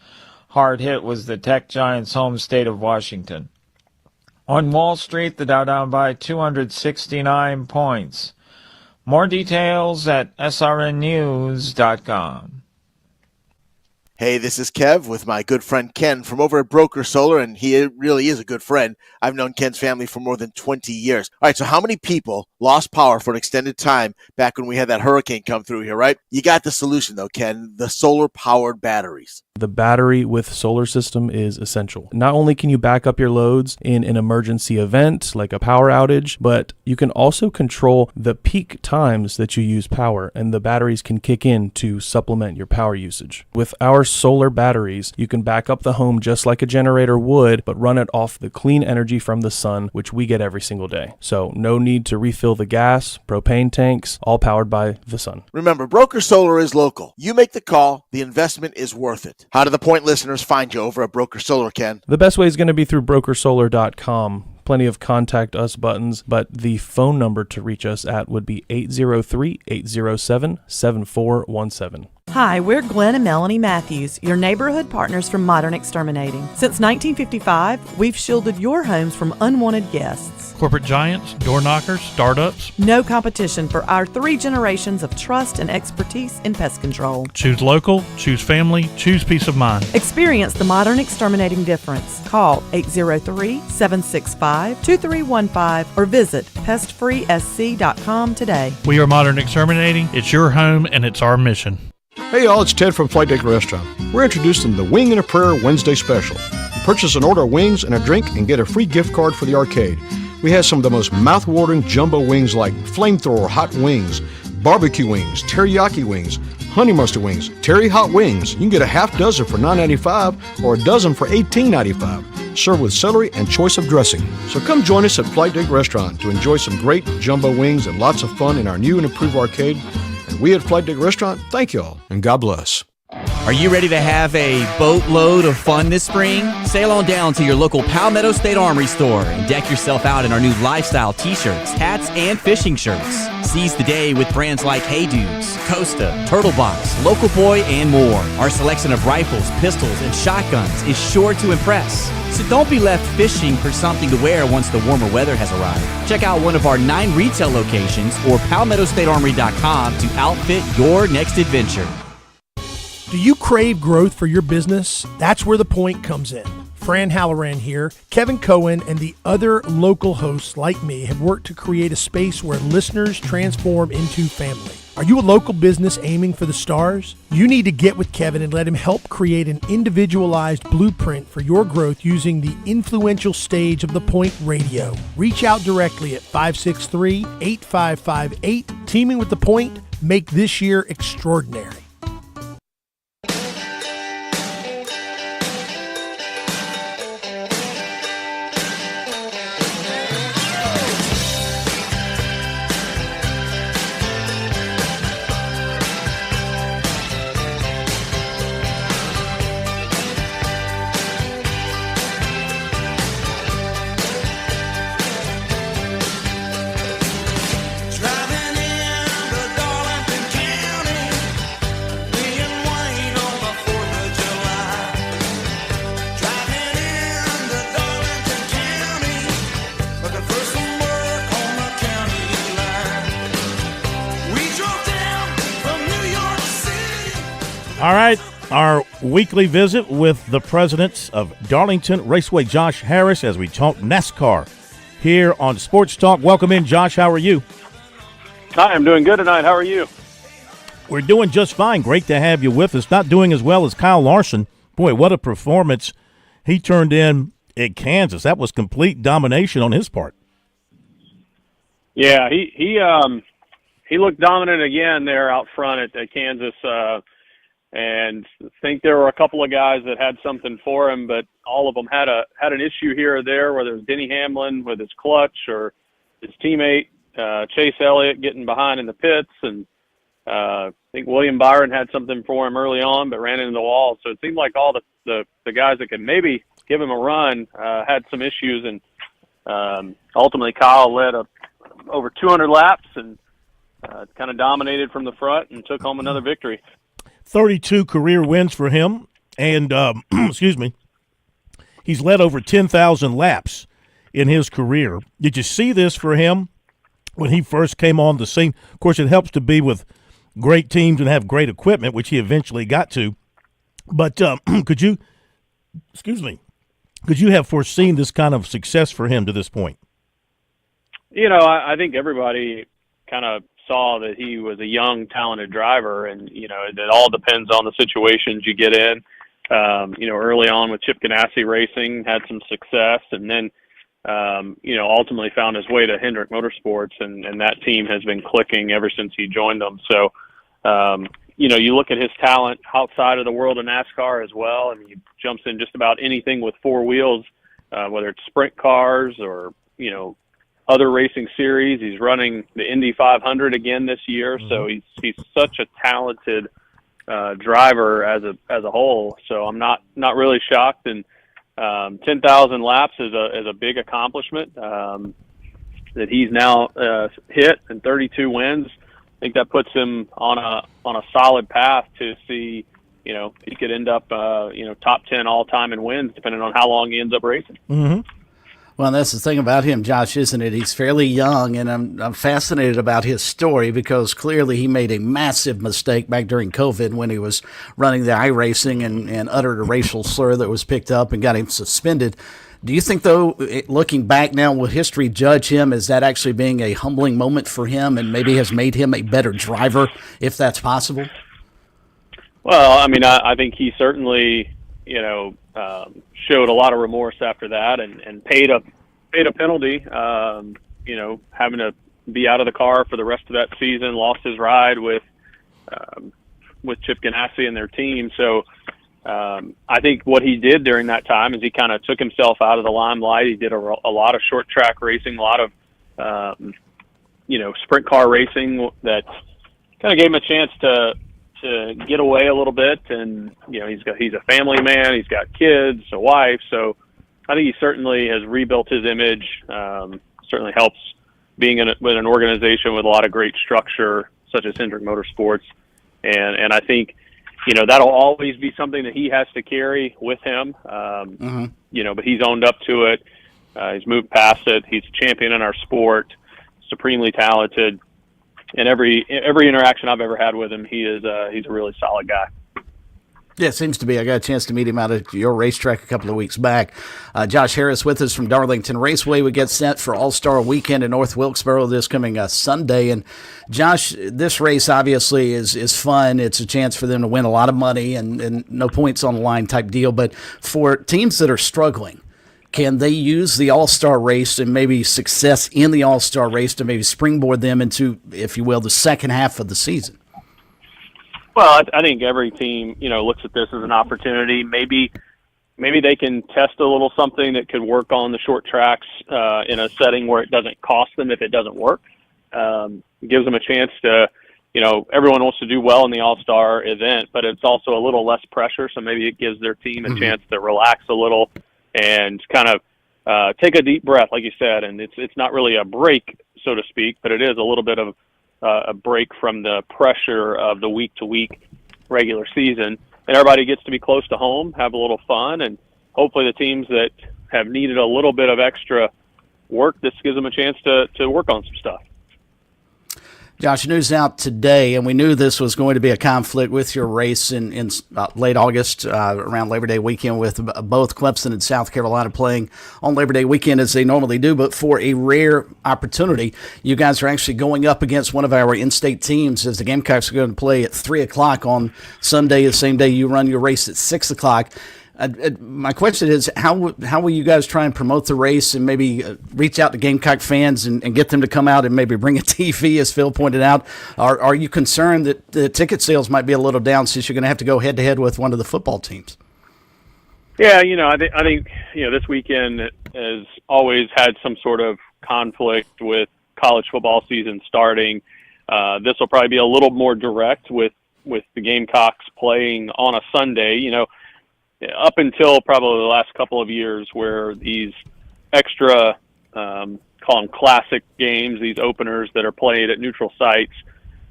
S9: Hard hit was the tech giant's home state of Washington. On Wall Street, the Dow down by 269 points. More details at srnnews.com.
S13: Hey, this is Kev with my good friend Ken from over at Broker Solar, and he really is a good friend. I've known Ken's family for more than 20 years. All right, so how many people lost power for an extended time back when we had that hurricane come through here, right? You got the solution, though, Ken, the solar-powered batteries.
S14: The battery with solar system is essential. Not only can you back up your loads in an emergency event like a power outage, but you can also control the peak times that you use power, and the batteries can kick in to supplement your power usage. With our solar batteries, you can back up the home just like a generator would, but run it off the clean energy from the sun, which we get every single day. So no need to refill the gas, propane tanks, all powered by the sun.
S13: Remember, Broker Solar is local. You make the call, the investment is worth it. How do the Point listeners find you over at Broker Solar, Ken?
S14: The best way is going to be through brokersolar.com. Plenty of contact us buttons, but the phone number to reach us at would be 803-807-7417.
S15: Hi, we're Glenn and Melanie Matthews, your neighborhood partners from Modern Exterminating. Since 1955, we've shielded your homes from unwanted guests.
S16: Corporate giants, door knockers, startups.
S15: No competition for our 3 generations of trust and expertise in pest control.
S16: Choose local, choose family, choose peace of mind.
S15: Experience the Modern Exterminating difference. Call 803-765-2315 or visit pestfreesc.com today.
S16: We are Modern Exterminating. It's your home and it's our mission.
S17: Hey y'all, it's Ted from Flight Deck Restaurant. We're introducing the Wing and a Prayer Wednesday special. Purchase an order of wings and a drink and get a free gift card for the arcade. We have some of the most mouth-watering jumbo wings like flamethrower hot wings, barbecue wings, teriyaki wings, honey mustard wings, terry hot wings. You can get a half dozen for $9.95 or a dozen for $18.95. Served with celery and choice of dressing. So come join us at Flight Deck Restaurant to enjoy some great jumbo wings and lots of fun in our new and improved arcade. And we at Flight Deck Restaurant thank y'all, and God bless.
S18: Are you ready to have a boatload of fun this spring? Sail on down to your local Palmetto State Armory store and deck yourself out in our new lifestyle t-shirts, hats, and fishing shirts. Seize the day with brands like Hey Dudes, Costa, Turtle Box, Local Boy, and more. Our selection of rifles, pistols, and shotguns is sure to impress. So don't be left fishing for something to wear once the warmer weather has arrived. Check out one of our 9 retail locations or PalmettoStateArmory.com to outfit your next adventure.
S28: Do you crave growth for your business? That's where The Point comes in. Fran Halloran here. Kevin Cohen and the other local hosts like me have worked to create a space where listeners transform into family. Are you a local business aiming for the stars? You need to get with Kevin and let him help create an individualized blueprint for your growth using the influential stage of The Point Radio. Reach out directly at 563-8558. Teaming with The Point, make this year extraordinary.
S1: All right, our weekly visit with the president of Darlington Raceway, Josh Harris, as we talk NASCAR here on Sports Talk. Welcome in, Josh. How are you?
S19: Hi, I'm doing good tonight. How are you?
S1: We're doing just fine. Great to have you with us. Not doing as well as Kyle Larson. Boy, what a performance he turned in at Kansas. That was complete domination on his part.
S19: Yeah, he looked dominant again there out front at Kansas, and I think there were a couple of guys that had something for him, but all of them had an issue here or there, whether it was Denny Hamlin with his clutch or his teammate Chase Elliott getting behind in the pits, and I think William Byron had something for him early on, but ran into the wall. So it seemed like all the guys that could maybe give him a run had some issues, and ultimately Kyle led over 200 laps and kind of dominated from the front and took home another victory.
S1: 32 career wins for him, and excuse me, he's led over 10,000 laps in his career. Did you see this for him when he first came on the scene? Of course, it helps to be with great teams and have great equipment, which he eventually got to. But could you have foreseen this kind of success for him to this point?
S19: You know, I think everybody kind of saw that he was a young, talented driver, and, you know, it all depends on the situations you get in. You know, early on with Chip Ganassi Racing, had some success, and then, you know, ultimately found his way to Hendrick Motorsports, and that team has been clicking ever since he joined them. So, you know, you look at his talent outside of the world of NASCAR as well. I mean, he jumps in just about anything with four wheels, whether it's sprint cars or, you know, other racing series. He's running the Indy 500 again this year, so he's such a talented driver as a whole. So I'm not really shocked. And 10,000 laps is a big accomplishment that he's now hit, and 32 wins. I think that puts him on a solid path to see, you know, he could end up you know, top 10 all time in wins, depending on how long he ends up racing.
S1: Mm-hmm.
S2: Well, that's the thing about him, Josh, isn't it? He's fairly young, and I'm fascinated about his story because clearly he made a massive mistake back during COVID when he was running the iRacing and uttered a racial slur that was picked up and got him suspended. Do you think, though, looking back now, will history judge him as that actually being a humbling moment for him and maybe has made him a better driver, if that's possible?
S19: Well, I mean, I think he certainly, you know, showed a lot of remorse after that and paid a penalty, you know, having to be out of the car for the rest of that season, lost his ride with Chip Ganassi and their team. So I think what he did during that time is he kind of took himself out of the limelight. He did a lot of short track racing, a lot of, you know, sprint car racing that kind of gave him a chance to get away a little bit. And, you know, he's a family man, he's got kids, a wife. So I think he certainly has rebuilt his image, certainly helps being with an organization with a lot of great structure, such as Hendrick Motorsports. And I think, you know, that'll always be something that he has to carry with him, you know, but he's owned up to it. He's moved past it. He's a champion in our sport, supremely talented. And every interaction I've ever had with him, he's a really solid guy.
S2: Yeah, it seems to be. I got a chance to meet him out at your racetrack a couple of weeks back. Josh Harris with us from Darlington Raceway. We get set for All-Star Weekend in North Wilkesboro this coming Sunday. And Josh, this race obviously is fun. It's a chance for them to win a lot of money and no points on the line type deal. But for teams that are struggling, can they use the All-Star race and maybe success in the All-Star race to maybe springboard them into, if you will, the second half of the season?
S19: Well, I think every team, you know, looks at this as an opportunity. Maybe they can test a little something that could work on the short tracks in a setting where it doesn't cost them if it doesn't work. It gives them a chance to, you know, everyone wants to do well in the All-Star event, but it's also a little less pressure, so maybe it gives their team a chance to relax a little and kind of take a deep breath, like you said. And it's not really a break, so to speak, but it is a little bit of a break from the pressure of the week-to-week regular season. And everybody gets to be close to home, have a little fun, and hopefully the teams that have needed a little bit of extra work, this gives them a chance to work on some stuff.
S2: Josh, news out today, and we knew this was going to be a conflict with your race in late August, around Labor Day weekend, with both Clemson and South Carolina playing on Labor Day weekend as they normally do. But for a rare opportunity, you guys are actually going up against one of our in-state teams, as the Gamecocks are going to play at 3 o'clock on Sunday, the same day you run your race at 6 o'clock. My question is, how will you guys try and promote the race and maybe reach out to Gamecock fans and get them to come out and maybe bring a TV, as Phil pointed out? Are you concerned that the ticket sales might be a little down since you're going to have to go head-to-head with one of the football teams?
S19: Yeah, I think this weekend has always had some sort of conflict with college football season starting. This will probably be a little more direct with the Gamecocks playing on a Sunday. Up until probably the last couple of years, where these extra, call them classic games, these openers that are played at neutral sites,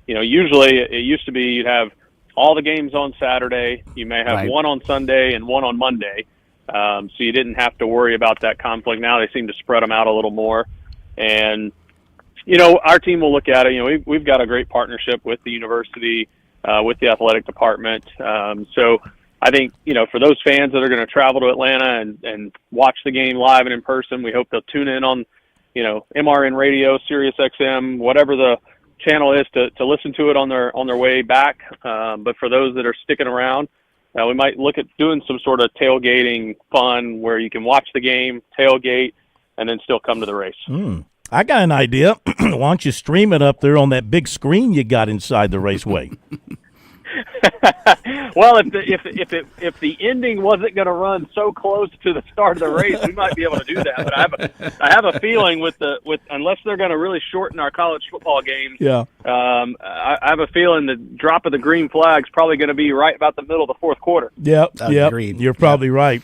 S19: usually it used to be you'd have all the games on Saturday. You may have one on Sunday and one on Monday. So you didn't have to worry about that conflict. Now they seem to spread them out a little more. And, our team will look at it. We've got a great partnership with the university, with the athletic department. So I think, for those fans that are going to travel to Atlanta and watch the game live and in person, we hope they'll tune in on, MRN radio, Sirius XM, whatever the channel is to listen to it on their way back. But for those that are sticking around, we might look at doing some sort of tailgating fun where you can watch the game, tailgate, and then still come to the race.
S1: I got an idea. Why don't you stream it up there on that big screen you got inside the raceway?
S19: Well, if the ending wasn't going to run so close to the start of the race, we might be able to do that. But I have a feeling with unless they're going to really shorten our college football games, I have a feeling the drop of the green flag is probably going to be right about the middle of the fourth quarter.
S1: Yep. You're probably right.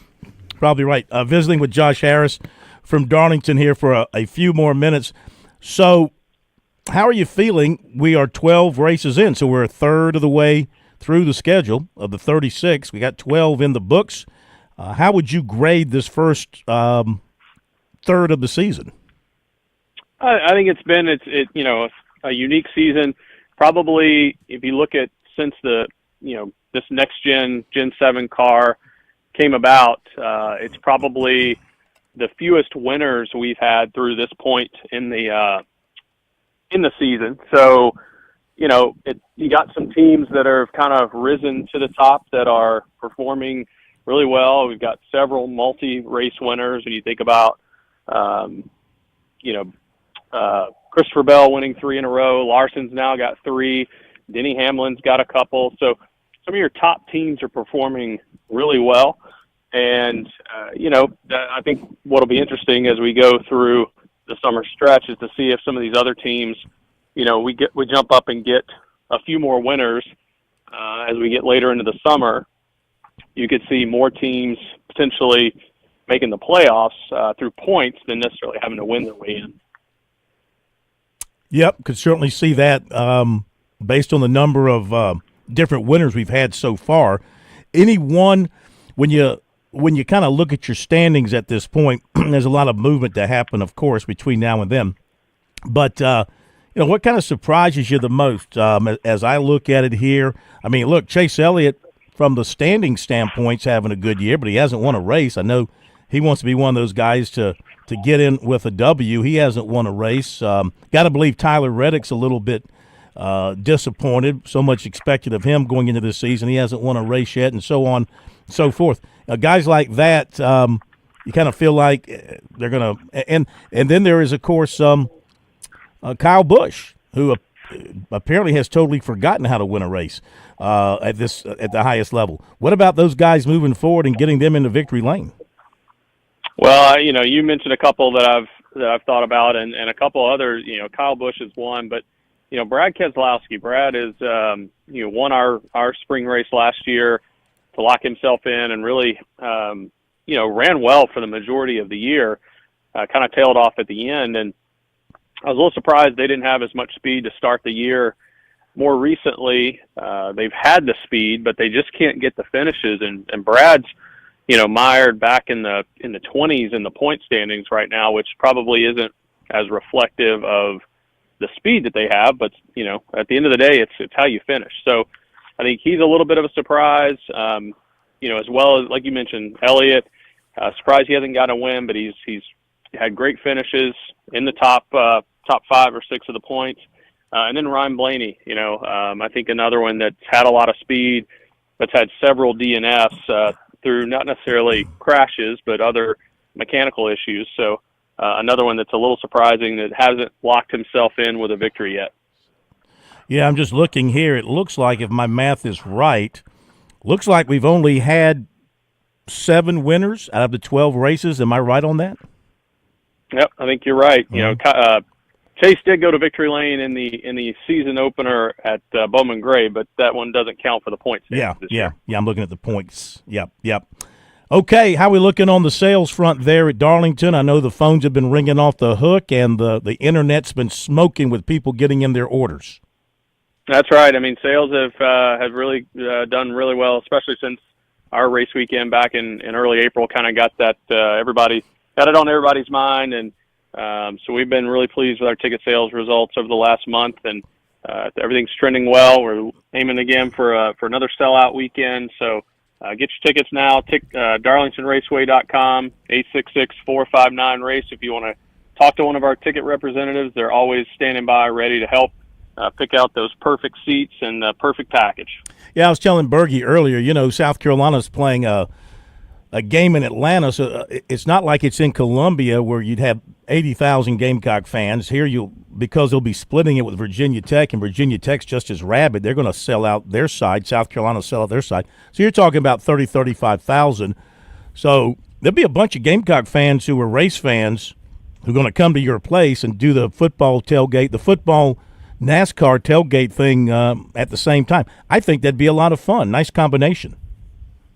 S1: Probably right. Visiting with Josh Harris from Darlington here for a few more minutes. So, how are you feeling? We are 12 races in, so we're a third of the way through the schedule of the 36. We got 12 in the books. How would you grade this first third of the season?
S19: I think it's been a unique season. Probably, if you look at since this next Gen 7 car came about, it's probably the fewest winners we've had through this point in the season. So, you got some teams that are kind of risen to the top that are performing really well. We've got several multi-race winners. When you think about, Christopher Bell winning 3 in a row. Larson's now got 3. Denny Hamlin's got a couple. So some of your top teams are performing really well. And, I think what'll be interesting as we go through the summer stretch is to see if some of these other teams, we jump up and get a few more winners as we get later into the summer. You could see more teams potentially making the playoffs through points than necessarily having to win their way in.
S1: Yep, could certainly see that based on the number of different winners we've had so far. Any one, when you kind of look at your standings at this point, there's a lot of movement to happen, of course, between now and then. But, what kind of surprises you the most as I look at it here? I mean, look, Chase Elliott, from the standing standpoint's having a good year, but he hasn't won a race. I know he wants to be one of those guys to get in with a W. He hasn't won a race. Got to believe Tyler Reddick's a little bit disappointed. So much expected of him going into this season. He hasn't won a race yet, and so on and so forth. Guys like that, you kind of feel like they're going to – and then there is, of course, Kyle Busch, who apparently has totally forgotten how to win a race at the highest level. What about those guys moving forward and getting them into victory lane?
S19: Well, you mentioned a couple that I've thought about, and a couple others. Kyle Busch is one, but Brad Keselowski. Brad is won our spring race last year to lock himself in, and really ran well for the majority of the year. Kind of tailed off at the end, and I was a little surprised they didn't have as much speed to start the year. More recently, they've had the speed, but they just can't get the finishes. And Brad's, mired back in the 20s in the point standings right now, which probably isn't as reflective of, the speed that they have, but at the end of the day, it's how you finish. So I think he's a little bit of a surprise. As well as, like you mentioned, Elliott. Surprised he hasn't got a win, but he's had great finishes in the top 5 or 6 of the points. And then Ryan Blaney, I think another one that's had a lot of speed, that's had several DNFs through not necessarily crashes, but other mechanical issues. So another one that's a little surprising that hasn't locked himself in with a victory yet.
S1: Yeah, I'm just looking here. It looks like, if my math is right, looks like we've only had 7 winners out of the 12 races. Am I right on that?
S19: Yep, I think you're right. Chase did go to victory lane in the season opener at Bowman Gray, but that one doesn't count for the points.
S1: Yeah. I'm looking at the points. Yep. Okay, how are we looking on the sales front there at Darlington? I know the phones have been ringing off the hook, and the internet's been smoking with people getting in their orders.
S19: That's right. I mean, sales have really done really well, especially since our race weekend back in early April kind of got that everybody got it on everybody's mind, and so we've been really pleased with our ticket sales results over the last month, and everything's trending well. We're aiming again for another sellout weekend, so get your tickets now. DarlingtonRaceway.com, 866-459-RACE. If you want to talk to one of our ticket representatives, they're always standing by ready to help pick out those perfect seats and the perfect package.
S1: Yeah, I was telling Bergie earlier, South Carolina's playing a game in Atlanta, so it's not like it's in Columbia where you'd have 80,000 Gamecock fans. Here, because they'll be splitting it with Virginia Tech, and Virginia Tech's just as rabid. They're going to sell out their side. South Carolina will sell out their side. So you're talking about 30,000, 35,000. So there'll be a bunch of Gamecock fans who are race fans who are going to come to your place and do the football tailgate, the football NASCAR tailgate thing at the same time. I think that'd be a lot of fun. Nice combination.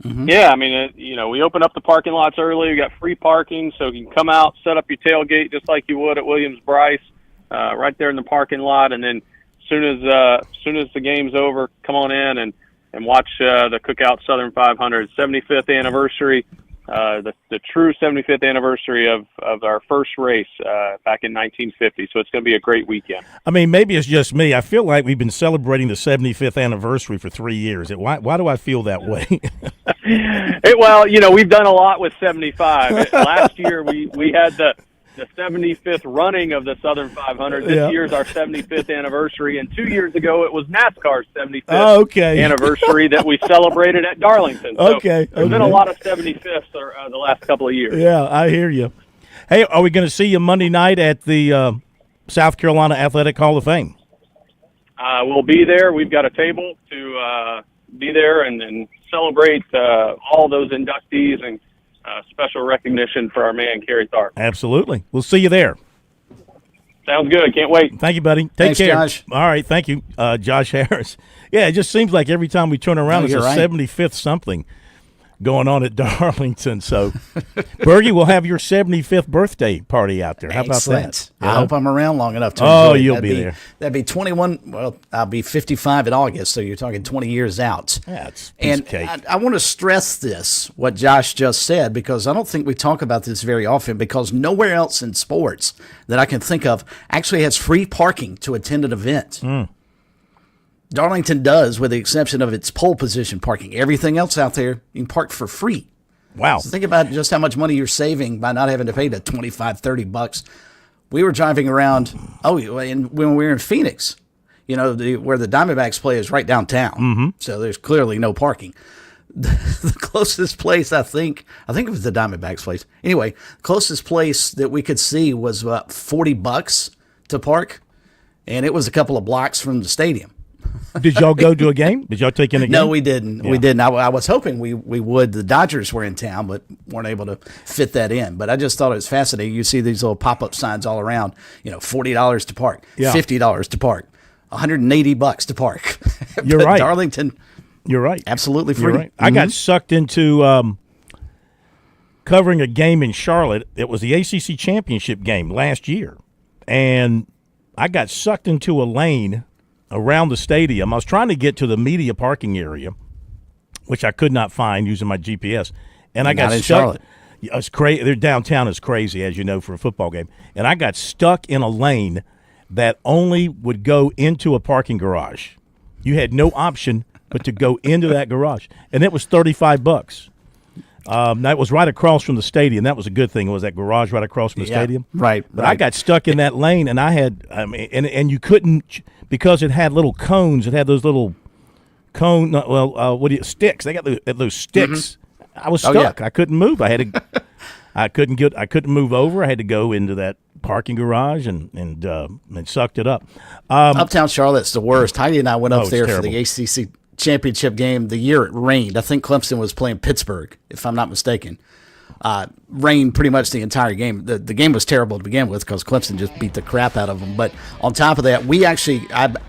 S19: Mm-hmm. Yeah, I mean, we open up the parking lots early. We got free parking, so you can come out, set up your tailgate just like you would at Williams-Brice, right there in the parking lot. And then as soon as the game's over, come on in and watch the Cookout Southern 500 75th anniversary. The true 75th anniversary of our first race back in 1950. So it's going to be a great weekend.
S1: I mean, maybe it's just me. I feel like we've been celebrating the 75th anniversary for 3 years. Why do I feel that way?
S19: We've done a lot with 75. Last year we had the 75th running of the Southern 500. This year's our 75th anniversary, and 2 years ago it was NASCAR's 75th anniversary that we celebrated at Darlington. So there's been a lot of 75ths the last couple of years.
S1: Yeah, I hear you. Hey, are we going to see you Monday night at the South Carolina Athletic Hall of Fame?
S19: We'll be there. We've got a table to be there and celebrate all those inductees and special recognition for our man, Kerry Tharp.
S1: Absolutely. We'll see you there.
S19: Sounds good. Can't wait.
S1: Thank you, buddy.
S2: Thanks,
S1: care.
S2: Josh.
S1: All right. Thank you, Josh Harris. Yeah, it just seems like every time we turn around, it's a 75th something going on at Darlington. So, Bergie, we'll have your 75th birthday party out there. How about that?
S2: I hope I'm around long enough to
S1: enjoy it.
S2: You'll
S1: be there.
S2: That'd be 21. Well, I'll be 55 in August, so you're talking 20 years out.
S1: Yeah, it's
S2: and
S1: cake.
S2: I want to stress this, what Josh just said, because I don't think we talk about this very often, because nowhere else in sports that I can think of actually has free parking to attend an event. Darlington does, with the exception of its pole position parking. Everything else out there, you can park for free.
S1: Wow.
S2: So think about just how much money you're saving by not having to pay the $25, $30. We were driving around, when we were in Phoenix, where the Diamondbacks play is right downtown.
S1: Mm-hmm.
S2: So there's clearly no parking. The closest place, I think it was the Diamondbacks place. Anyway, the closest place that we could see was about $40 to park, and it was a couple of blocks from the stadium.
S1: Did y'all go to a game? Did y'all take in a game?
S2: No, we didn't. Yeah. We didn't. I was hoping we would. The Dodgers were in town, but weren't able to fit that in. But I just thought it was fascinating. You see these little pop-up signs all around, $40 to park, $50 to park, $180 to park.
S1: You're right.
S2: Darlington.
S1: You're right.
S2: Absolutely free.
S1: You're right. I got sucked into covering a game in Charlotte. It was the ACC championship game last year. And I got sucked into a lane around the stadium. I was trying to get to the media parking area, which I could not find using my GPS. And I got stuck.
S2: Charlotte.
S1: It's crazy. Their downtown is crazy, as you know, for a football game. And I got stuck in a lane that only would go into a parking garage. You had no option but to go into that garage, and it was $35. That was right across from the stadium. That was a good thing. It was that garage right across from the stadium.
S2: Right.
S1: But I got stuck in that lane, and and you couldn't, because it had little cones. It had those little sticks. They got those sticks. I was stuck. I couldn't move. I couldn't move over. I had to go into that parking garage and sucked it up.
S2: Uptown Charlotte's the worst. Heidi and I went up there for
S1: terrible.
S2: the ACC championship game the year it rained. I think Clemson was playing Pittsburgh, if I'm not mistaken. Rained pretty much the entire game. The game was terrible to begin with because Clemson just beat the crap out of them. But on top of that, I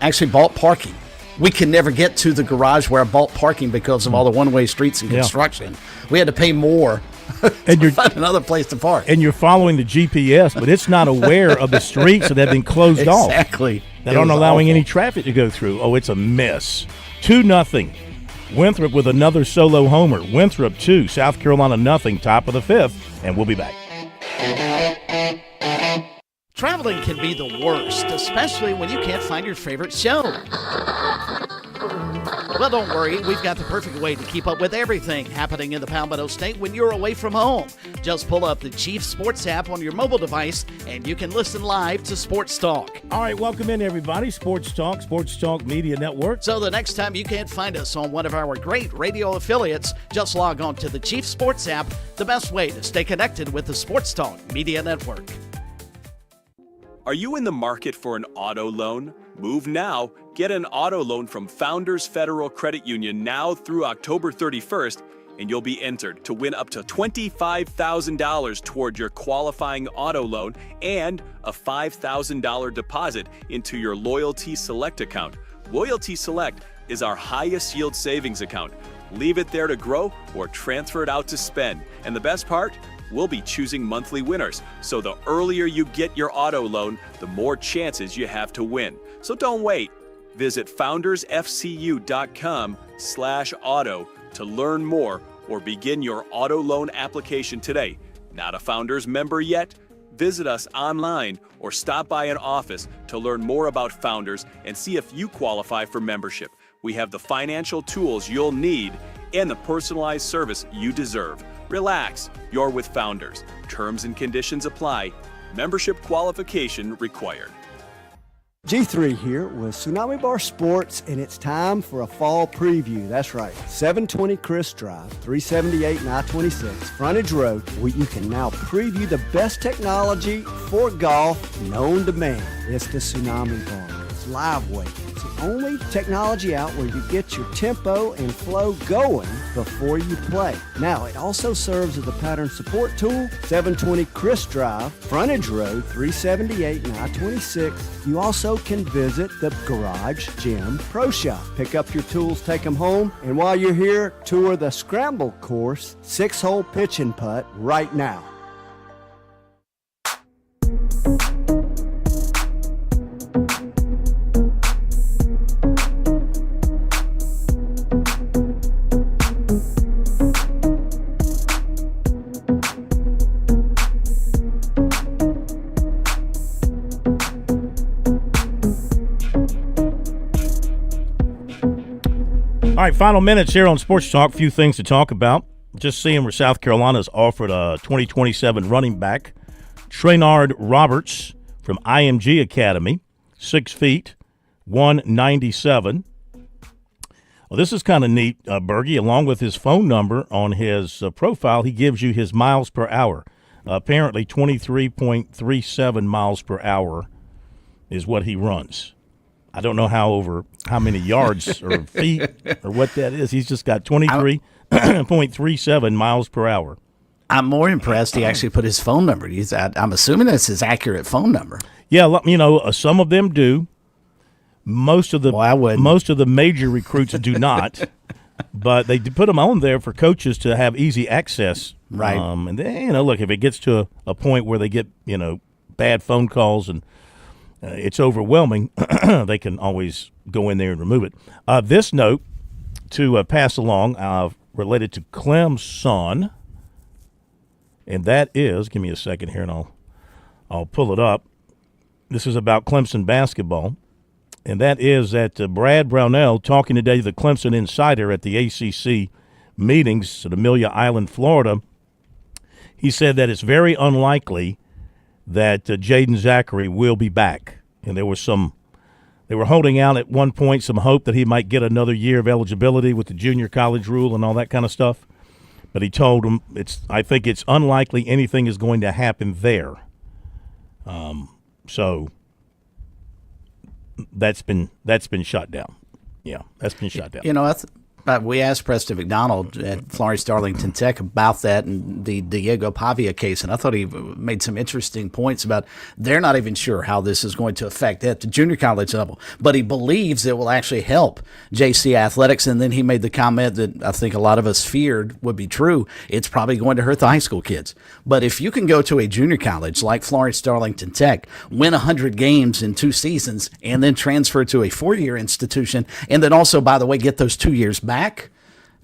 S2: actually bought parking. We could never get to the garage where I bought parking because of all the one-way streets and construction. We had to pay more to find another place to park.
S1: And you're following the GPS, but it's not aware of the streets that have been closed off.
S2: Exactly.
S1: That aren't allowing any traffic to go through. Oh, it's a mess. 2-0. Winthrop with another solo homer. Winthrop 2, South Carolina 0, top of the 5th, and we'll be back.
S4: Traveling can be the worst, especially when you can't find your favorite show. Well, don't worry. We've got the perfect way to keep up with everything happening in the Palmetto State when you're away from home. Just pull up the Chief Sports app on your mobile device, and you can listen live to Sports Talk.
S1: All right, welcome in, everybody. Sports Talk Media Network.
S4: So the next time you can't find us on one of our great radio affiliates, just log on to the Chief Sports app, the best way to stay connected with the Sports Talk Media Network.
S20: Are you in the market for an auto loan? Move now. Get an auto loan from Founders Federal Credit Union now through October 31st, and you'll be entered to win up to $25,000 toward your qualifying auto loan and a $5,000 deposit into your Loyalty Select account. Loyalty Select is our highest yield savings account. Leave it there to grow or transfer it out to spend. And the best part? We'll be choosing monthly winners. So the earlier you get your auto loan, the more chances you have to win. So don't wait. Visit foundersfcu.com/auto to learn more or begin your auto loan application today. Not a Founders member yet? Visit us online or stop by an office to learn more about Founders and see if you qualify for membership. We have the financial tools you'll need and the personalized service you deserve. Relax, you're with Founders. Terms and conditions apply. Membership qualification required.
S21: G3 here with Tsunami Bar Sports, and it's time for a fall preview. That's right, 720 Chris Drive, 378 and I-26, Frontage Road, where you can now preview the best technology for golf known to man. It's the Tsunami Bar. It's live weight. It's the only technology out where you get your tempo and flow going before you play. Now, it also serves as a pattern support tool. 720 Chris Drive, Frontage Road, 378 and I-26. You also can visit the Garage Gym Pro Shop. Pick up your tools, take them home, and while you're here, tour the Scramble Course 6-hole pitch and putt right now.
S1: All right, final minutes here on Sports Talk. Few things to talk about. Just seeing where South Carolina's offered a 2027 running back, Traynard Roberts from IMG Academy, 6 feet, 197. Well, this is kind of neat, Bergie. Along with his phone number on his profile, he gives you his miles per hour. Apparently 23.37 miles per hour is what he runs. I don't know how many yards or feet or what that is. He's just got 23.37 miles per hour.
S2: I'm more impressed he actually put his phone number. I'm assuming that's his accurate phone number.
S1: Yeah, some of them do. Most of the major recruits do not, but they put them on there for coaches to have easy access.
S2: Right.
S1: And then, look, if it gets to a point where they get, bad phone calls and it's overwhelming, they can always go in there and remove it. This note to pass along related to Clem's son, and that is, give me a second here and I'll pull it up. This is about Clemson basketball, and that is that Brad Brownell, talking today to the Clemson Insider at the ACC meetings at Amelia Island, Florida, he said that it's very unlikely that Jaden Zachary will be back. And they were holding out at one point some hope that he might get another year of eligibility with the junior college rule and all that kind of stuff. But he told them, I think it's unlikely anything is going to happen there. So that's been shut down. Yeah, that's been shut down.
S2: You know, we asked Preston McDonald at Florence Darlington Tech about that and the Diego Pavia case, and I thought he made some interesting points about they're not even sure how this is going to affect at the junior college level, but he believes it will actually help JC athletics. And then he made the comment that I think a lot of us feared would be true. It's probably going to hurt the high school kids. But if you can go to a junior college like Florence Darlington Tech, win 100 games in 2 seasons, and then transfer to a 4-year institution, and then also, by the way, get those 2 years back,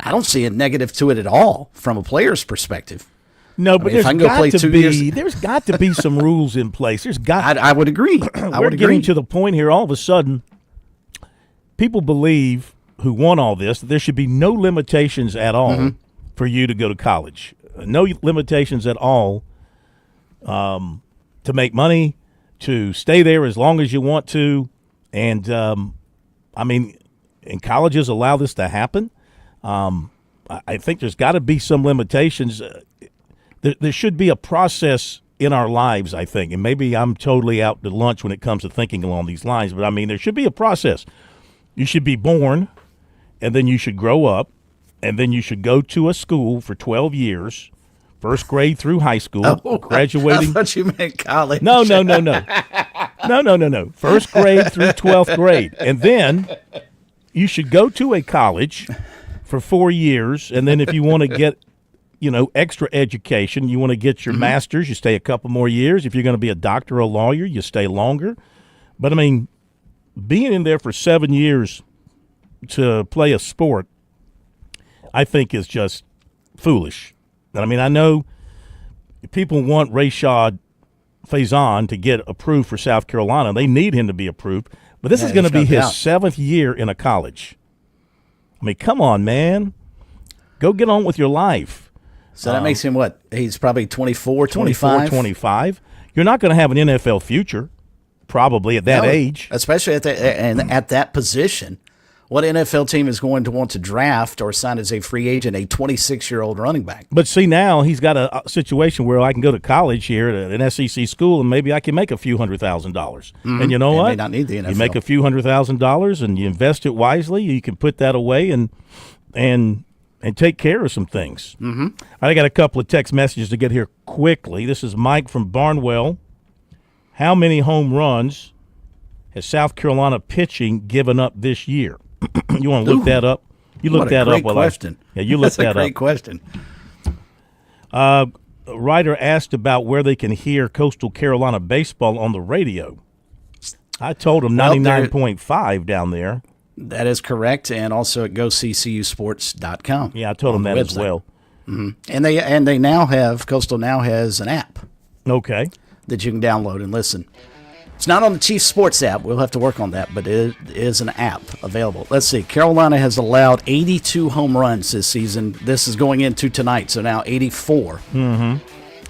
S2: I don't see a negative to it at all from a player's perspective.
S1: No, but there's got to be some rules in place.
S2: I would agree.
S1: We're getting to the point here. All of a sudden, people believe who want all this that there should be no limitations at all for you to go to college. No limitations at all to make money, to stay there as long as you want to, and and colleges allow this to happen. I think there's got to be some limitations. There should be a process in our lives, I think, and maybe I'm totally out to lunch when it comes to thinking along these lines, but there should be a process. You should be born, and then you should grow up, and then you should go to a school for 12 years, first grade through high school, graduating.
S2: I thought you meant college.
S1: No. First grade through 12th grade, and then you should go to a college for 4 years, and then if you want to get, extra education, you want to get your master's, you stay a couple more years. If you're going to be a doctor or a lawyer, you stay longer. But, being in there for 7 years to play a sport, I think is just foolish. I know people want Rashad Faison to get approved for South Carolina. They need him to be approved. But this is going to be his 7th year in a college. Come on, man. Go get on with your life.
S2: So that makes him what? He's probably 24, 25?
S1: 25. You're not going to have an NFL future, probably, at that age.
S2: Especially at that position. What NFL team is going to want to draft or sign as a free agent a 26-year-old running back?
S1: But see, now he's got a situation where I can go to college here at an SEC school, and maybe I can make a few $100,000. And you know what?
S2: May not need the NFL.
S1: You make a few $100,000 and you invest it wisely. You can put that away and take care of some things. I got a couple of text messages to get here quickly. This is Mike from Barnwell. How many home runs has South Carolina pitching given up this year? You want to look that up? You look that up.
S2: Question.
S1: You look that up.
S2: That's a great question.
S1: A writer asked about where they can hear Coastal Carolina baseball on the radio. I told him 99.5 down there.
S2: That is correct, and also at GoCCUSports.com.
S1: Yeah, I told them that as well.
S2: And they now have, Coastal now has an app.
S1: Okay.
S2: That you can download and listen. It's not on the Chiefs Sports app. We'll have to work on that, but it is an app available. Let's see. Carolina has allowed 82 home runs this season. This is going into tonight, so now 84.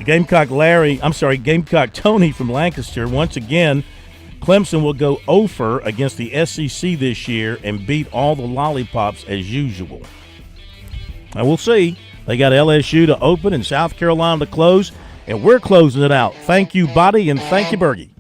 S1: Gamecock Tony from Lancaster. Once again, Clemson will go over against the SEC this year and beat all the lollipops as usual. Now, we'll see. They got LSU to open and South Carolina to close, and we're closing it out. Thank you, Buddy, and thank you, Bergie.